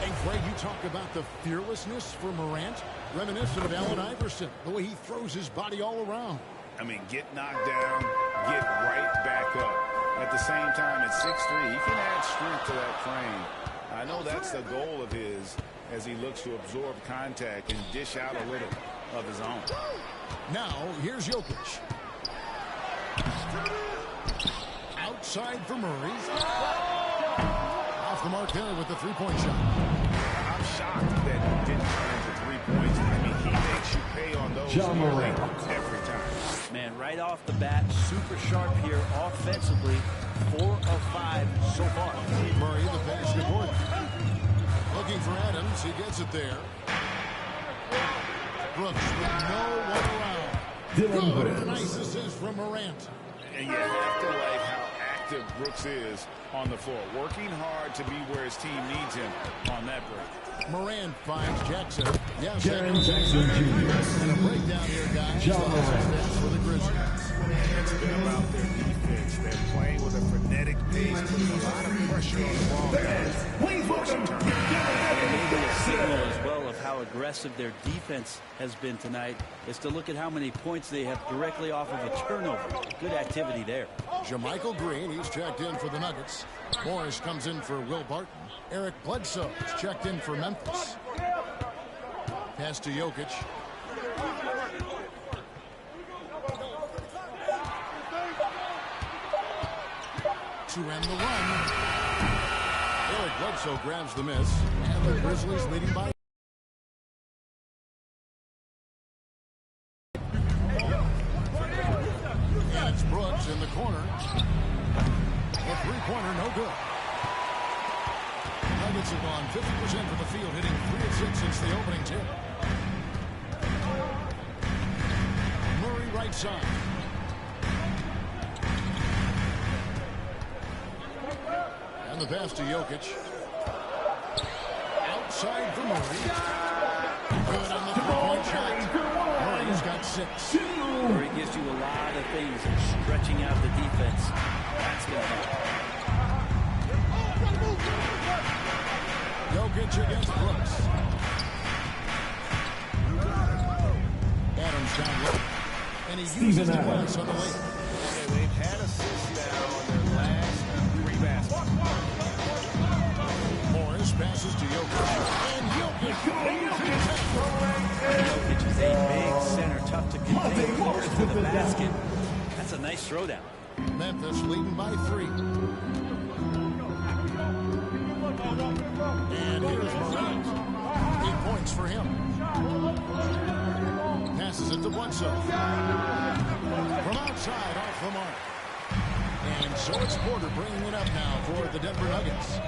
And Greg, you talk about the fearlessness for Morant, reminiscent of Allen Iverson, the way he throws his body all around. I mean, get knocked down, get right back up. At the same time, at 6'3", he can add strength to that frame. I know that's the goal of his as he looks to absorb contact and dish out a little of his own. Now, here's Jokic. Outside for Murray. Off the mark there with the three-point shot. I'm shocked that he didn't turn into 3 points. I mean, he makes you pay on those every time. Man, right off the bat, super sharp here offensively. 4 of 5 so far. Murray, the pass to Gordon. Looking for Adams. He gets it there. Brooks with no one around. Good. Nice assist from Morant. And you have to like how active Brooks is on the floor. Working hard to be where his team needs him on that break. Morant finds Jackson. Yes, Jaren Jackson Jr. And a breakdown here, guys. John Morant. For the Grizzlies. It's been about their defense. They're playing with a frenetic pace, putting a lot of pressure on the ball. Please welcome. Maybe a signal as well of how aggressive their defense has been tonight is to look at how many points they have directly off of a turnover. Good activity there. Jermichael Green, he's checked in for the Nuggets. Morris comes in for Will Barton. Eric Bledsoe is checked in for Memphis. Pass to Jokic. To end the run. Eric Bledsoe grabs the miss. And the Grizzlies leading by. And it's Brooks in the corner. The three-pointer, no good. Nuggets have gone 50% from the field, hitting 3 of 6 since the opening tip. Murray right side. And the pass to Jokic. Outside for Murray. Good on the three-point shot. Murray's got 6. Murray gives you a lot of things, stretching out the defense. That's going to help. Jokic against Brooks. Adams down low. And he uses the pass on the lane. And they've had assists now on their last 3 baskets. Morris passes to Jokic. And Jokic. Jokic is a big center, tough to contain close to the basket. That's a nice throwdown. Memphis leading by 3. And here's Morant. 8 points for him. Passes it to Bledsoe. From outside, off the mark. And so it's Porter bringing it up now for the Denver Nuggets.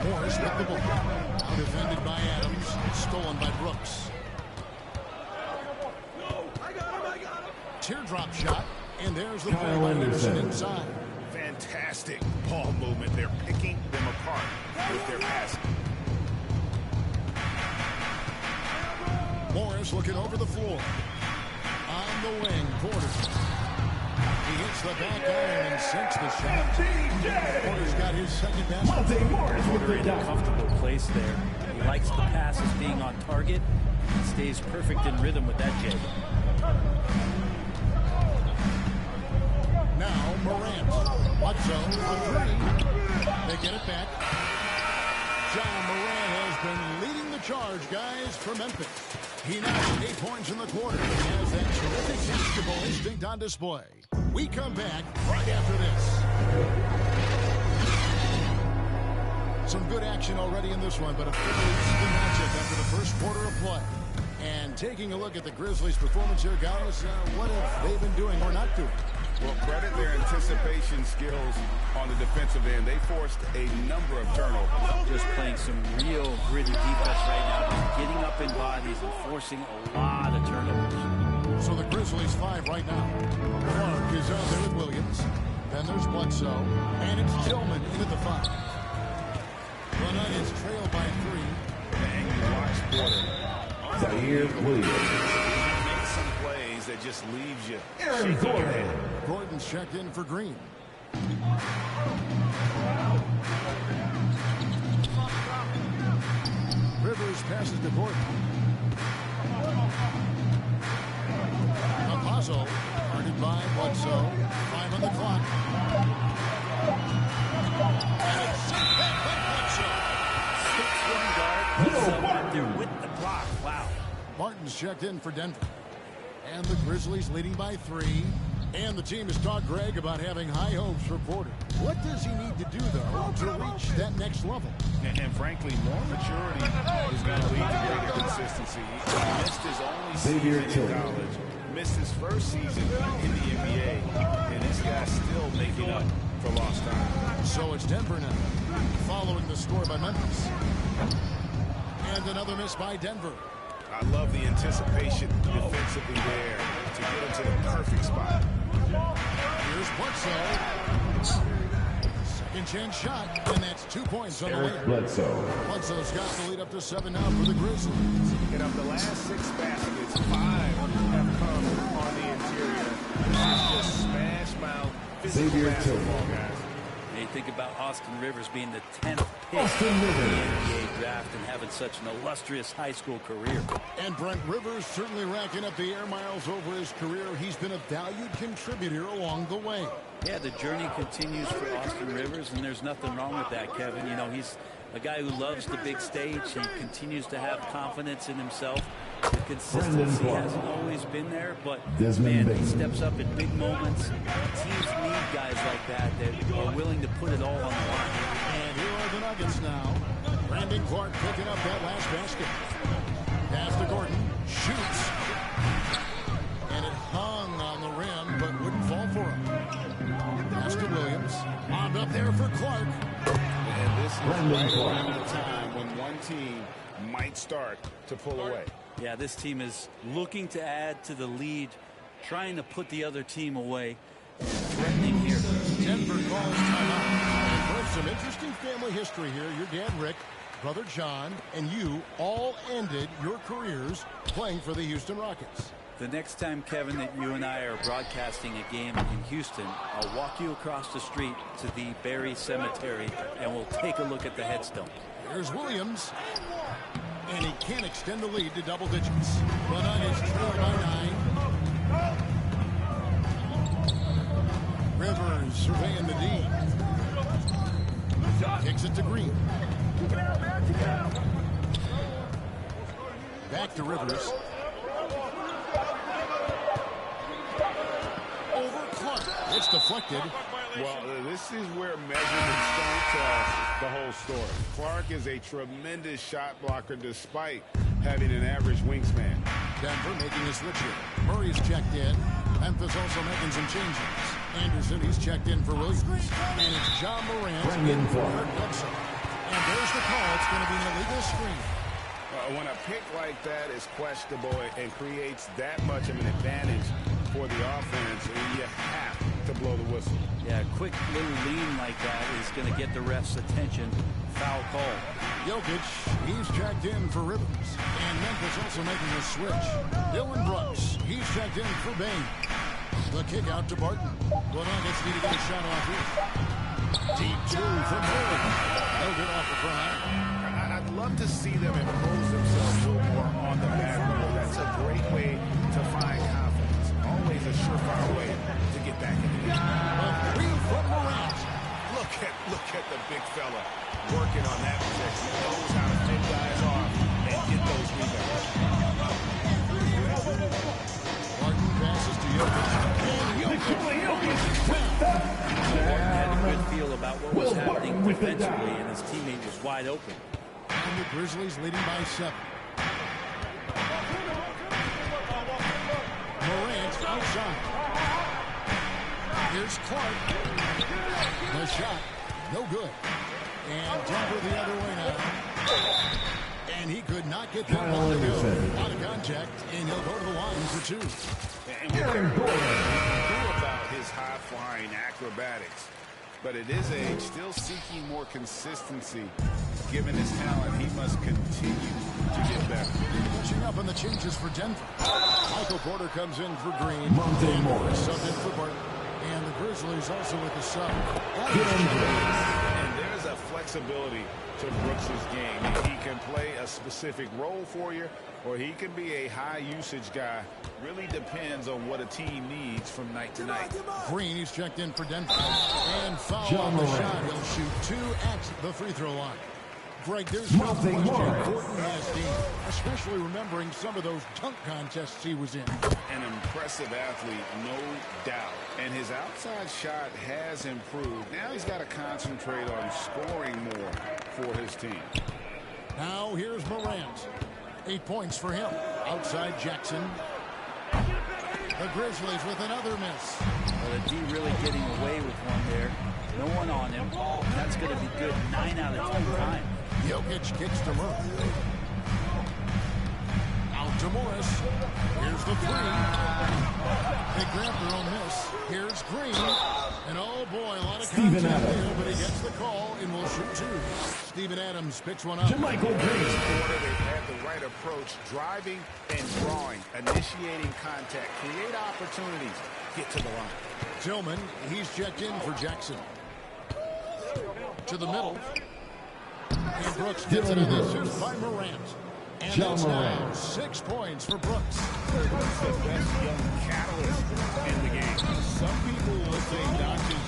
Morris with the ball. Now defended by Adams. Stolen by Brooks. Teardrop shot. And there's the ball by Anderson inside. fantastic ball movement. They're picking them apart with their passing. Morris looking over the floor. On the wing, Porter. He hits the back iron and sinks the shot. Porter's got his second basket. Porter in a comfortable place there. He likes the passes being on target. He stays perfect in rhythm with that Jay. Now Morant. Bledsoe for three. They get it back. John Morant has been leading the charge, guys, for Memphis. He now has 8 points in the quarter. He has that terrific basketball instinct on display. We come back right after this. Some good action already in this one, but a fairly easy matchup after the first quarter of play. And taking a look at the Grizzlies' performance here, guys, what have they been doing or not doing? Well, credit their anticipation skills on the defensive end. They forced a number of turnovers. Just playing some real gritty defense right now. Just getting up in bodies and forcing a lot of turnovers. So the Grizzlies 5 right now. Clark is out there with Williams. Then there's Bledsoe. And it's Tillman into the 5. The Nuggets trail by 3. And you watch Porter. Zaire Williams. Some plays that just leaves you. Aaron Gordon. Gordon's checked in for Green. Rivers passes to Gordon. Campazzo guarded by Bledsoe. 5 on the clock. And it's sent back by Bledsoe. 6-1 guard. They're with the clock. Wow. Martin's checked in for Denver. And the Grizzlies leading by 3. And the team has talked Greg about having high hopes for Porter. What does he need to do, though, to reach that next level? And frankly, more maturity is going to lead to greater consistency. He missed his only season in college, missed his first season in the NBA, and this guy's still making up for lost time. So it's Denver now, following the score by Memphis. And another miss by Denver. I love the anticipation defensively there to get him to the perfect spot. Here's Bledsoe. Second chance shot, and that's 2 points on the way. Bledsoe's got the lead up to 7 now for the Grizzlies. And of the last 6 baskets, 5 have come on the interior. This is just smash mouth physical basketball, guys. You think about Austin Rivers being the 10th pick in the NBA draft and having such an illustrious high school career. And Brent Rivers certainly racking up the air miles over his career. He's been a valued contributor along the way. Yeah, the journey continues for Austin Rivers, and there's nothing wrong with that, Kevin. You know, he's a guy who loves the big stage. He continues to have confidence in himself. The consistency hasn't always been there, but man, he steps up in big moments. Teams need guys like that are willing to put it all on the line. And here are the Nuggets now. Brandon Clark picking up that last basket. Pass to Gordon. Shoots. And it hung on the rim, but wouldn't fall for him. Pass to Williams. Bombed up there for Clark. And this is right around the time when one team might start to pull away. Yeah, this team is looking to add to the lead, trying to put the other team away. Threatening here. Denver calls timeout. There's some interesting family history here. Your dad, Rick, brother John, and you all ended your careers playing for the Houston Rockets. The next time, Kevin, that you and I are broadcasting a game in Houston, I'll walk you across the street to the Berry Cemetery, and we'll take a look at the headstone. Here's Williams. And he can't extend the lead to double digits. The Nuggets trail by 9. Rivers surveying the D. Kicks it to Green. Back to Rivers. Over Clark. It's deflected. Well, this is where measurements don't tell the whole story. Clark is a tremendous shot blocker despite having an average wingspan. Denver making a switch here. Murray's checked in. Memphis also making some changes. Anderson, he's checked in for Williams. And it's John Morant in for Bledsoe. And there's the call. It's going to be an illegal screen. When a pick like that is questionable and creates that much of an advantage for the offense, you have to blow the whistle. Yeah, a quick little lean like that is going to get the ref's attention. Foul call. Jokic, he's checked in for Rivers. And Memphis also making a switch. Dylan Brooks, he's checked in for Bain. The kick out to Barton. The Nuggets need to get a shot off here. Deep two from Murray. No good off the front. I'd love to see them impose themselves a little more on the basketball. That's a great way to find confidence. Always a surefire way to get back in the game. A three from Morant. Look at the big fella working on that possession. He knows how to pick guys off and get those rebounds. Martin passes to Jokic. Martin had a good feel about what was happening defensively, and his teammate was wide open. And the Grizzlies leading by 7. Morant outside. Here's Clark. The shot, no good. And Denver the other way now. And he could not get that one to go. Out of contact, and he'll go to the line for 2. And what can do about his high-flying acrobatics. But at his age, still seeking more consistency. Given his talent, he must continue to get better. Catching up on the changes for Denver. Michael Porter comes in for Green. Monte Morris subbed in for Barton. And the Grizzlies also with the sub. And there's a flexibility to Brooks' game. He can play a specific role for you, or he can be a high-usage guy. Really depends on what a team needs from night to night. Green is checked in for Denver. And foul on the shot. He'll shoot 2 at the free throw line. Greg, there's no question Gordon has gained, especially remembering some of those dunk contests he was in. An impressive athlete, no doubt. And his outside shot has improved. Now he's got to concentrate on scoring more for his team. Now here's Morant. 8 points for him. Outside Jackson. The Grizzlies with another miss. Well, the D really getting away with one there. No one on him. That's going to be good 9 out of 10 times. Jokic kicks to Murray. Out to Morris. Here's the 3. They grab their own miss. Here's Green. And oh boy, a lot of contact there, but he gets the call and will shoot 2. Steven Adams picks one up. They've had the right approach, driving and drawing, initiating contact, create opportunities, get to the line. Tillman, he's checked in for Jackson. To the middle. And Brooks gets it in the assist by Morant. And that's now 6 points for Brooks. Brooks, the best young catalyst in the game. Some people will say Doncic,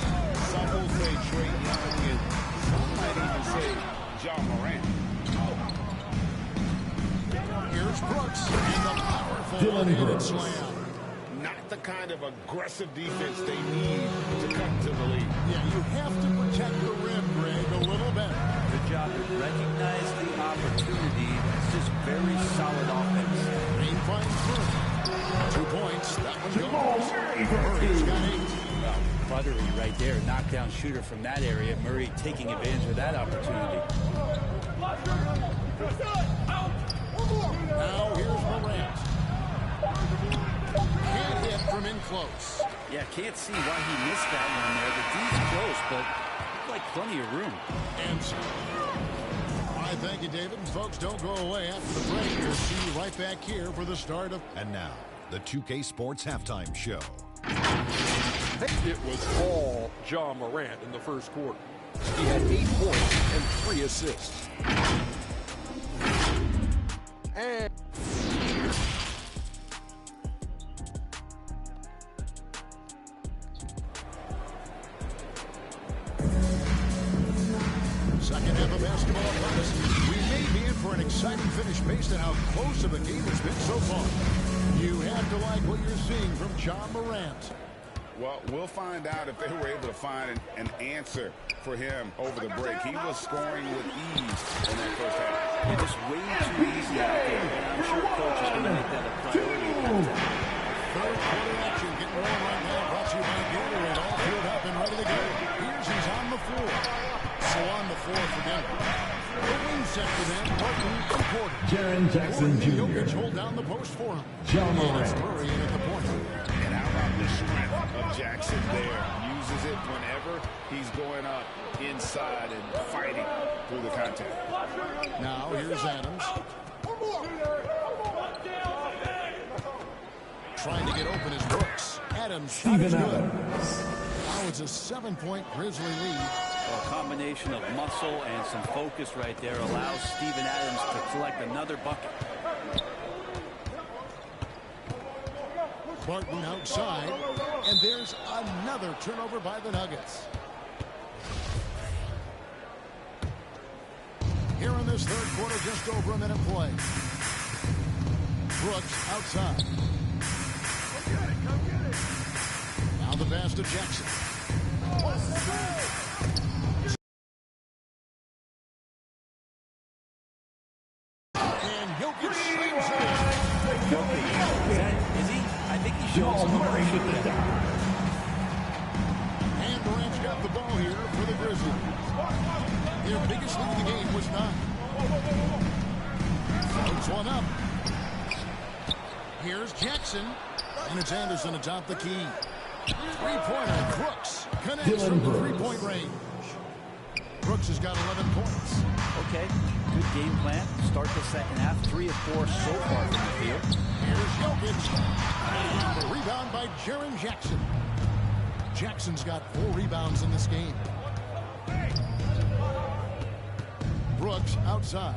some will say Trae Young, and some might even say Ja Morant. Here's Brooks and the powerful one-handed slam. Not the kind of aggressive defense they need to come to the league. Yeah, you have to protect the rim, Greg, a little better. Good job to recognize the opportunity. It's just very solid offense. Green finds Murray. 2 points. That one goes. Murray's got 8. Well, buttery right there. Knockdown shooter from that area. Murray taking advantage of that opportunity. Now here's Morant. Can't hit from in close. Yeah, can't see why he missed that one there. The D's close, but like plenty of room. Answer. All right, thank you, David. And folks, don't go away after the break. We'll see you right back here for the start of... And now, the 2K Sports Halftime Show. It was all Ja Morant in the first quarter. He had 8 points and 3 assists. And... Second half of basketball upon us. We may be in for an exciting finish based on how close of a game it's been so far. You have to like what you're seeing from Ja Morant. Well, we'll find out if they were able to find an answer for him over the break. He was scoring with ease in that first half. Yeah, just way too easy out there. I'm sure coach is going to make that a priority. Third quarter action getting warm right now. Brought to you by Gatorade. All filled up and ready to go. Here's he's on the floor. So on the floor for Denver. The wing set for them. Barton and Porter. Jaren Jackson Jr. Jokic hold down the post for him. Ja And it's Morant. Murray in at the point. And how about the strength of Jackson there, uses it whenever he's going up inside and fighting through the contact. Now here's Adams. Trying to get open is Brooks. Adams shot is good. Now it's a 7-point Grizzly lead. Well, a combination of muscle and some focus right there allows Steven Adams to collect another bucket. Barton outside, and there's another turnover by the Nuggets. Here in this third quarter, just over a minute play. Brooks outside. Now the pass to Jackson. And Jokic slams it in. Is he? I think he shows some emotion. And Durant's got the ball here for the Grizzlies. Their biggest lead of the game was 9. Floats one up. Here's Jackson. And it's Anderson atop the key. Three-pointer. Brooks connects from the three-point range. Brooks has got 11 points. Okay, good game plan. Start the second half. 3 of 4 so far from the field. Here's Jokic. And the rebound by Jaren Jackson. Jackson's got 4 rebounds in this game. Brooks outside.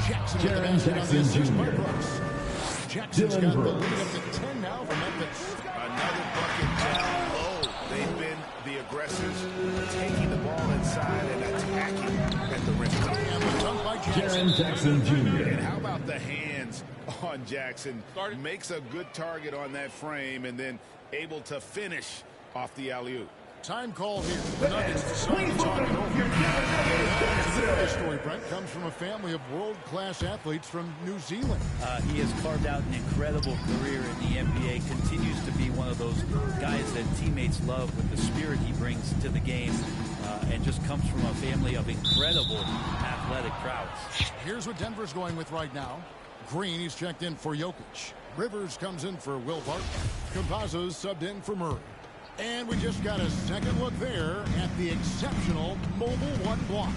Jackson with the basket on the assist by Brooks. Jackson's got the lead up to 10 now for Memphis. Another bucket down low. They've been the aggressors, taking the ball inside and attacking at the rim. And the dunk by Jaren Jackson Jr. And how about the hands on Jackson? Makes a good target on that frame and then able to finish off the alley-oop. Time call here. The Nuggets decide to talk it over. This story, Brent, comes from a family of world-class athletes from New Zealand. He has carved out an incredible career in the NBA. Continues to be one of those guys that teammates love with the spirit he brings to the game. And just comes from a family of incredible athletic prowess. Here's what Denver's going with right now. Green, he's checked in for Jokic. Rivers comes in for Will Barton. Campazzo's subbed in for Murray. And we just got a second look there at the exceptional Mobile One block.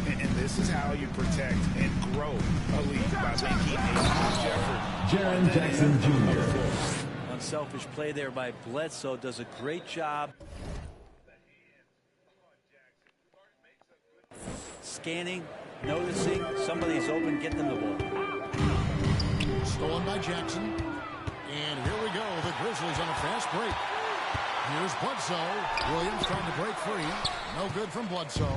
And this is how you protect and grow a lead by making a huge effort. Jaren Jackson Jr. Unselfish play there by Bledsoe. Does a great job scanning, noticing somebody's open, get them the ball. Stolen by Jackson. And here we go. The Grizzlies on a fast break. Here's Bledsoe. Williams trying to break free. No good from Bledsoe.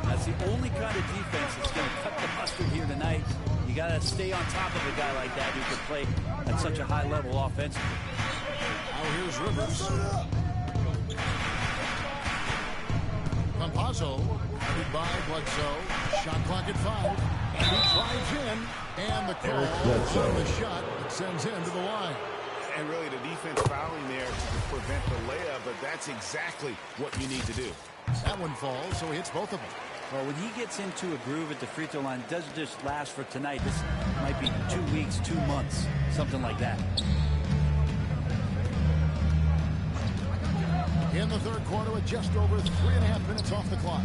That's the only kind of defense that's going to cut the mustard here tonight. You got to stay on top of a guy like that who can play at such a high level offensively. Now here's Rivers. Campazzo, headed by Bledsoe. Shot clock at 5. And he drives in. And the call on the shot that sends him to the line. And really the defense fouling there to prevent the layup, but that's exactly what you need to do. That one falls, so he hits both of them. Well, when he gets into a groove at the free throw line, it doesn't just last for tonight. This might be 2 weeks, 2 months, something like that. In the third quarter with just over 3.5 minutes off the clock.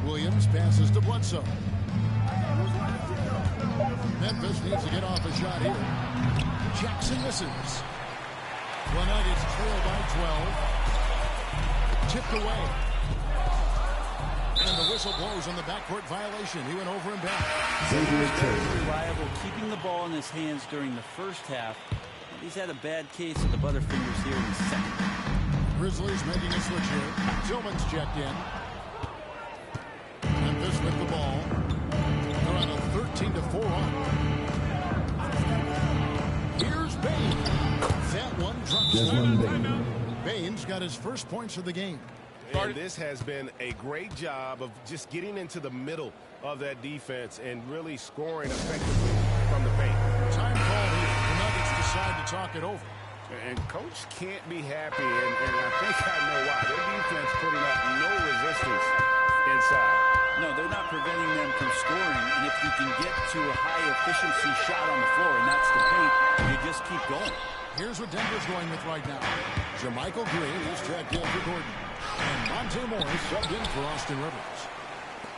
Williams passes to Bledsoe. Memphis needs to get off a shot here. Jackson misses. The Nuggets trail by 12. Tipped away. And the whistle blows on the backcourt violation. He went over and back. Very reliable, keeping the ball in his hands during the first half. He's had a bad case of the butterfingers here in the second. Grizzlies making a switch here. Tillman's checked in. Memphis with the ball. They're on a 13-4 run. Here's Bain. That one drops. Bain's got his first points of the game. And this has been a great job of just getting into the middle of that defense and really scoring effectively from the paint. Time call here. The Nuggets decide to talk it over. And Coach can't be happy, and I think I know why. Their defense putting up no resistance inside. No, they're not preventing them from scoring, and if you can get to a high-efficiency shot on the floor, and that's the paint, you just keep going. Here's what Denver's going with right now. Jermichael Green is checked in for Gordon. And Monte Morris subbed in for Austin Rivers.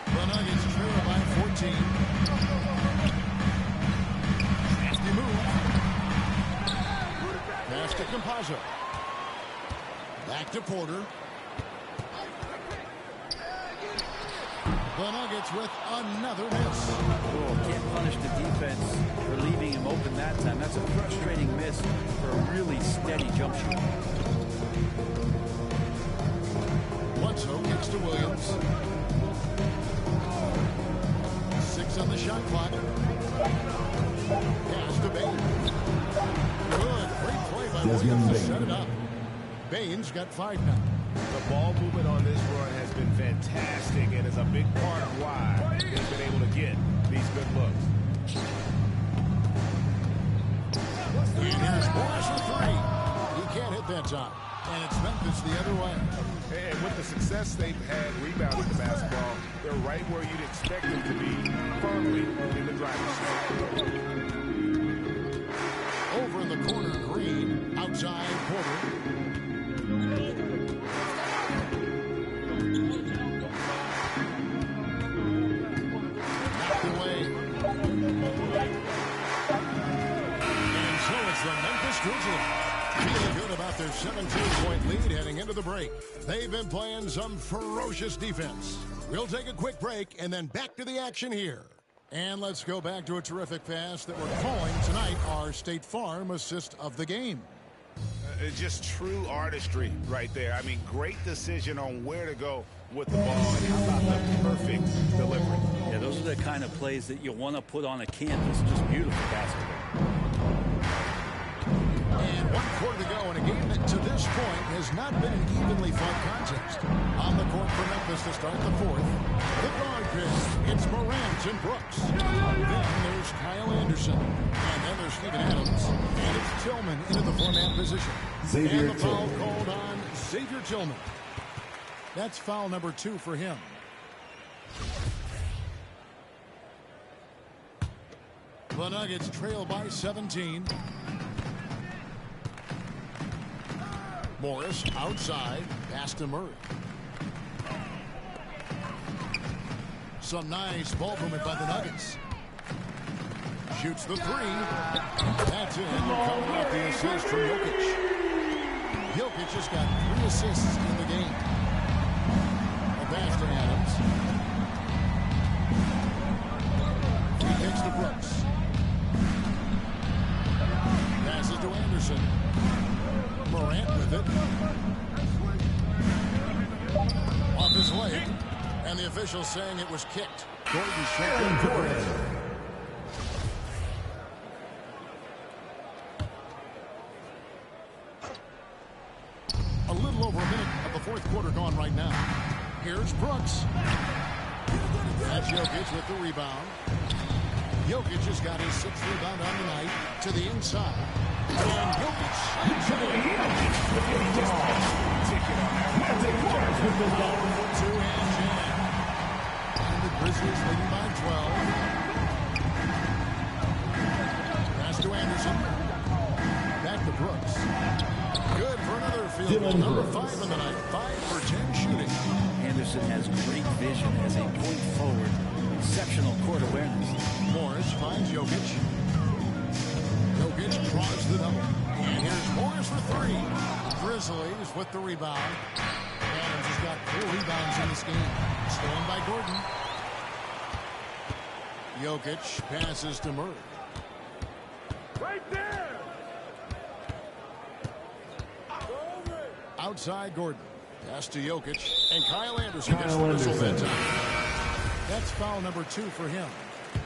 The Nuggets trail by 14. Nasty move. Pass to Campazzo. Back to Porter. The Nuggets with another miss. Oh, can't punish the defense for leaving him open that time. That's a frustrating miss for a really steady jump shot. Bledsoe kicks to Williams. 6 on the shot clock. Pass to Baines. Good, great play by Williams to set it up. Baines got 5 now. The ball movement on this run has been fantastic and is a big part of why they've been able to get these good looks. And here's Morris for 3. He can't hit that time. And it's Memphis the other way. And with the success they've had rebounding the basketball, they're right where you'd expect them to be, firmly in the driver's seat. Over in the corner, Green. Outside, Porter. Knocked away. And so it's the Memphis Grizzlies. Feeling good about their 17-point lead heading into the break. They've been playing some ferocious defense. We'll take a quick break and then back to the action here. And let's go back to a terrific pass that we're calling tonight our State Farm assist of the game. Just true artistry right there. I mean, great decision on where to go with the ball. And how about the perfect delivery? Yeah, those are the kind of plays that you want to put on a canvas. Just beautiful basketball. And 1 quarter to go in a game that to this point has not been an evenly fought contest. On the court for Memphis to start the 4th. The guard pick, it's Morant and Brooks. Then there's Kyle Anderson. And then there's Steven Adams. And it's Tillman into the 4-man position. And the foul called on Xavier Tillman. That's foul number 2 for him. The Nuggets trail by 17. Morris outside, pass to Murray. Some nice ball movement by the Nuggets. Shoots the 3. That's in. Coming off the assist from Jokic. Jokic has got 3 assists in the game. A pass to Adams. He kicks to Brooks. Passes to Anderson. Morant with it. Off his leg. And the official saying it was kicked. Gordon shot in for it. A little over a minute of the 4th quarter gone right now. Here's Brooks. That's Jokic with the rebound. Jokic has got his 6th rebound on the night to the inside. And Jokic slams it in. Two-hand jam. And the Grizzlies leading by 12. Pass to Anderson. Back to Brooks. Good for another field goal. Number 5 in the night. 5 for 10 shooting. Anderson has great vision as a point forward. Exceptional court awareness. Morris finds Jokic. Jokic draws the double. And here's Morris for 3. Grizzlies with the rebound. Adams has got 4 rebounds in this game. Stolen by Gordon. Jokic passes to Murray. Right there. Outside Gordon. Pass to Jokic. And Kyle Anderson gets the whistle that time. That's foul number 2 for him.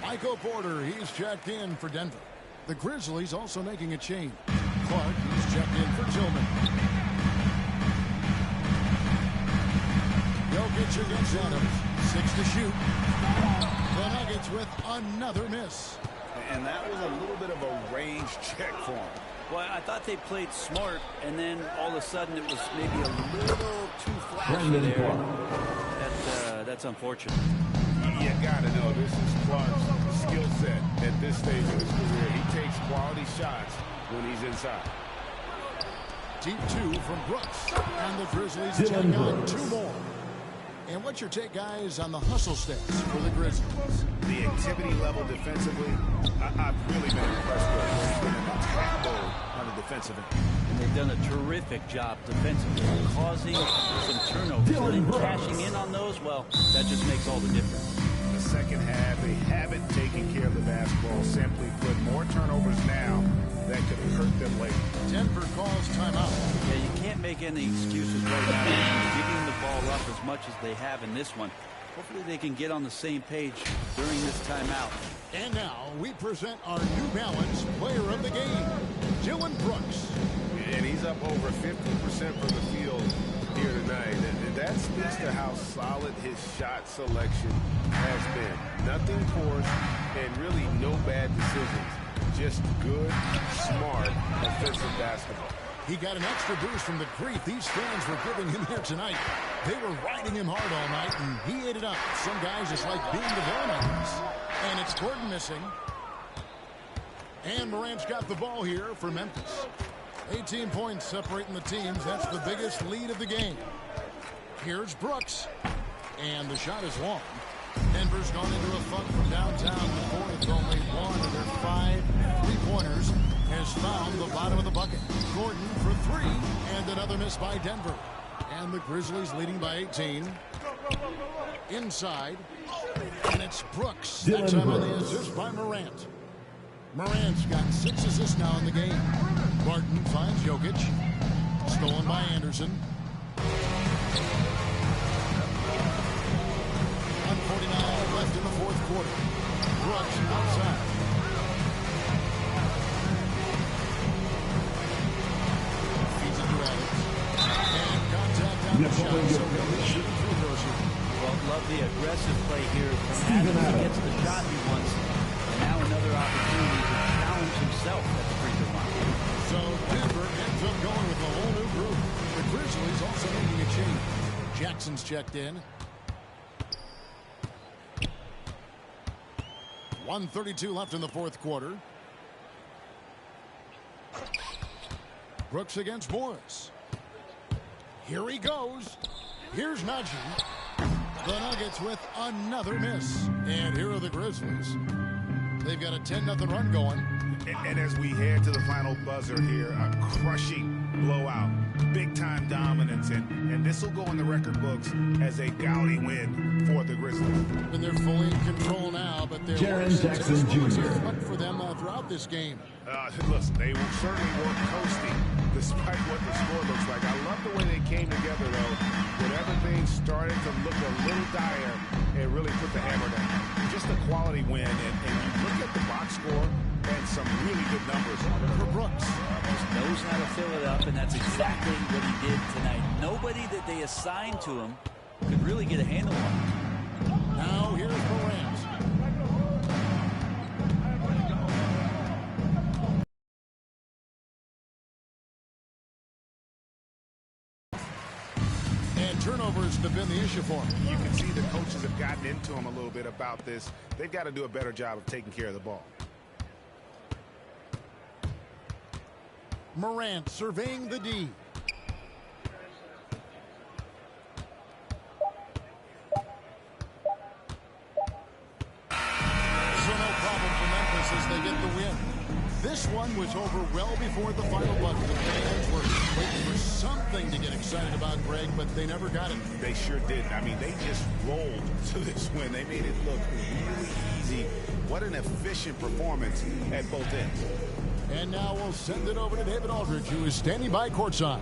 Michael Porter, he's checked in for Denver. The Grizzlies also making a change. Clark, he's checked in for Tillman. Jokic against Adams. 6 to shoot. The Nuggets with another miss. And that was a little bit of a range check for him. Well, I thought they played smart, and then all of a sudden it was maybe a little too flashy there. That's unfortunate. You got to know this is Clark's skill set at this stage of his career. He takes quality shots when he's inside. Deep 2 from Brooks. And the Grizzlies take on 2 more. And what's your take, guys, on the hustle stats for the Grizzlies? The activity level defensively, I've really been impressed with. They've been in attack mode on the defensive end. And they've done a terrific job defensively, causing some turnovers. And then cashing in on those, well, that just makes all the difference. In the second half, they haven't taken care of the basketball. Simply put, more turnovers now that could hurt them later. Denver calls timeout. Yeah, you can't make any excuses right now. Giving the ball up as much as they have in this one. Hopefully they can get on the same page during this timeout. And now we present our New Balance player of the game, Dillon Brooks. And he's up over 50% from the field here tonight. And that speaks to how solid his shot selection has been. Nothing forced and really no bad decisions. Just good, smart, offensive basketball. He got an extra boost from the grief these fans were giving him here tonight. They were riding him hard all night, and he ate it up. Some guys just like being the villains. And it's Gordon missing. And Morant's got the ball here for Memphis. 18 points separating the teams. That's the biggest lead of the game. Here's Brooks. And the shot is long. Denver's gone into a funk from downtown. The fourth, only one of their 5 3-pointers has found the bottom of the bucket. Gordon for 3, and another miss by Denver. And the Grizzlies leading by 18. Inside, and it's Brooks. That time on the assist by Morant. Morant's got 6 assists now in the game. Barton finds Jokic. Stolen by Anderson. 1:49 left in the fourth quarter. Brooks outside. Feeds it to Adams. And contact on the shot. So shooting free throws here. Well, love the aggressive play here from Adams. He gets the shot he wants. And now another opportunity to challenge himself at the free throw line. So Denver ends up going with a whole new group. The Grizzlies also making a change. Jackson's checked in. 1:32 left in the fourth quarter. Brooks against Morris. Here he goes. Here's Najee. The Nuggets with another miss. And here are the Grizzlies. They've got a 10-0 run going. And as we head to the final buzzer here, a crushing blowout, big-time dominance, and this will go in the record books as a gaudy win for the Grizzlies. And they're fully in control now, but they're Jackson Jr. for them throughout this game. Listen, they certainly weren't coasting despite what the score looks like. I love the way they came together, though. Whenever things started to look a little dire, it really put the hammer down. Just a quality win, and you look at the box score and some really good numbers for Brooks. Just knows how to fill it up, and that's exactly what he did tonight. Nobody that they assigned to him could really get a handle on him. Now here's Morant. And turnovers have been the issue for him. You can see the coaches have gotten into him a little bit about this. They've got to do a better job of taking care of the ball. Morant surveying the D. So no problem for Memphis as they get the win. This one was over well before the final buzzer. The fans were waiting for something to get excited about, Greg, but they never got it. They sure didn't. I mean, they just rolled to this win. They made it look really easy. What an efficient performance at both ends. And now we'll send it over to David Aldridge, who is standing by courtside.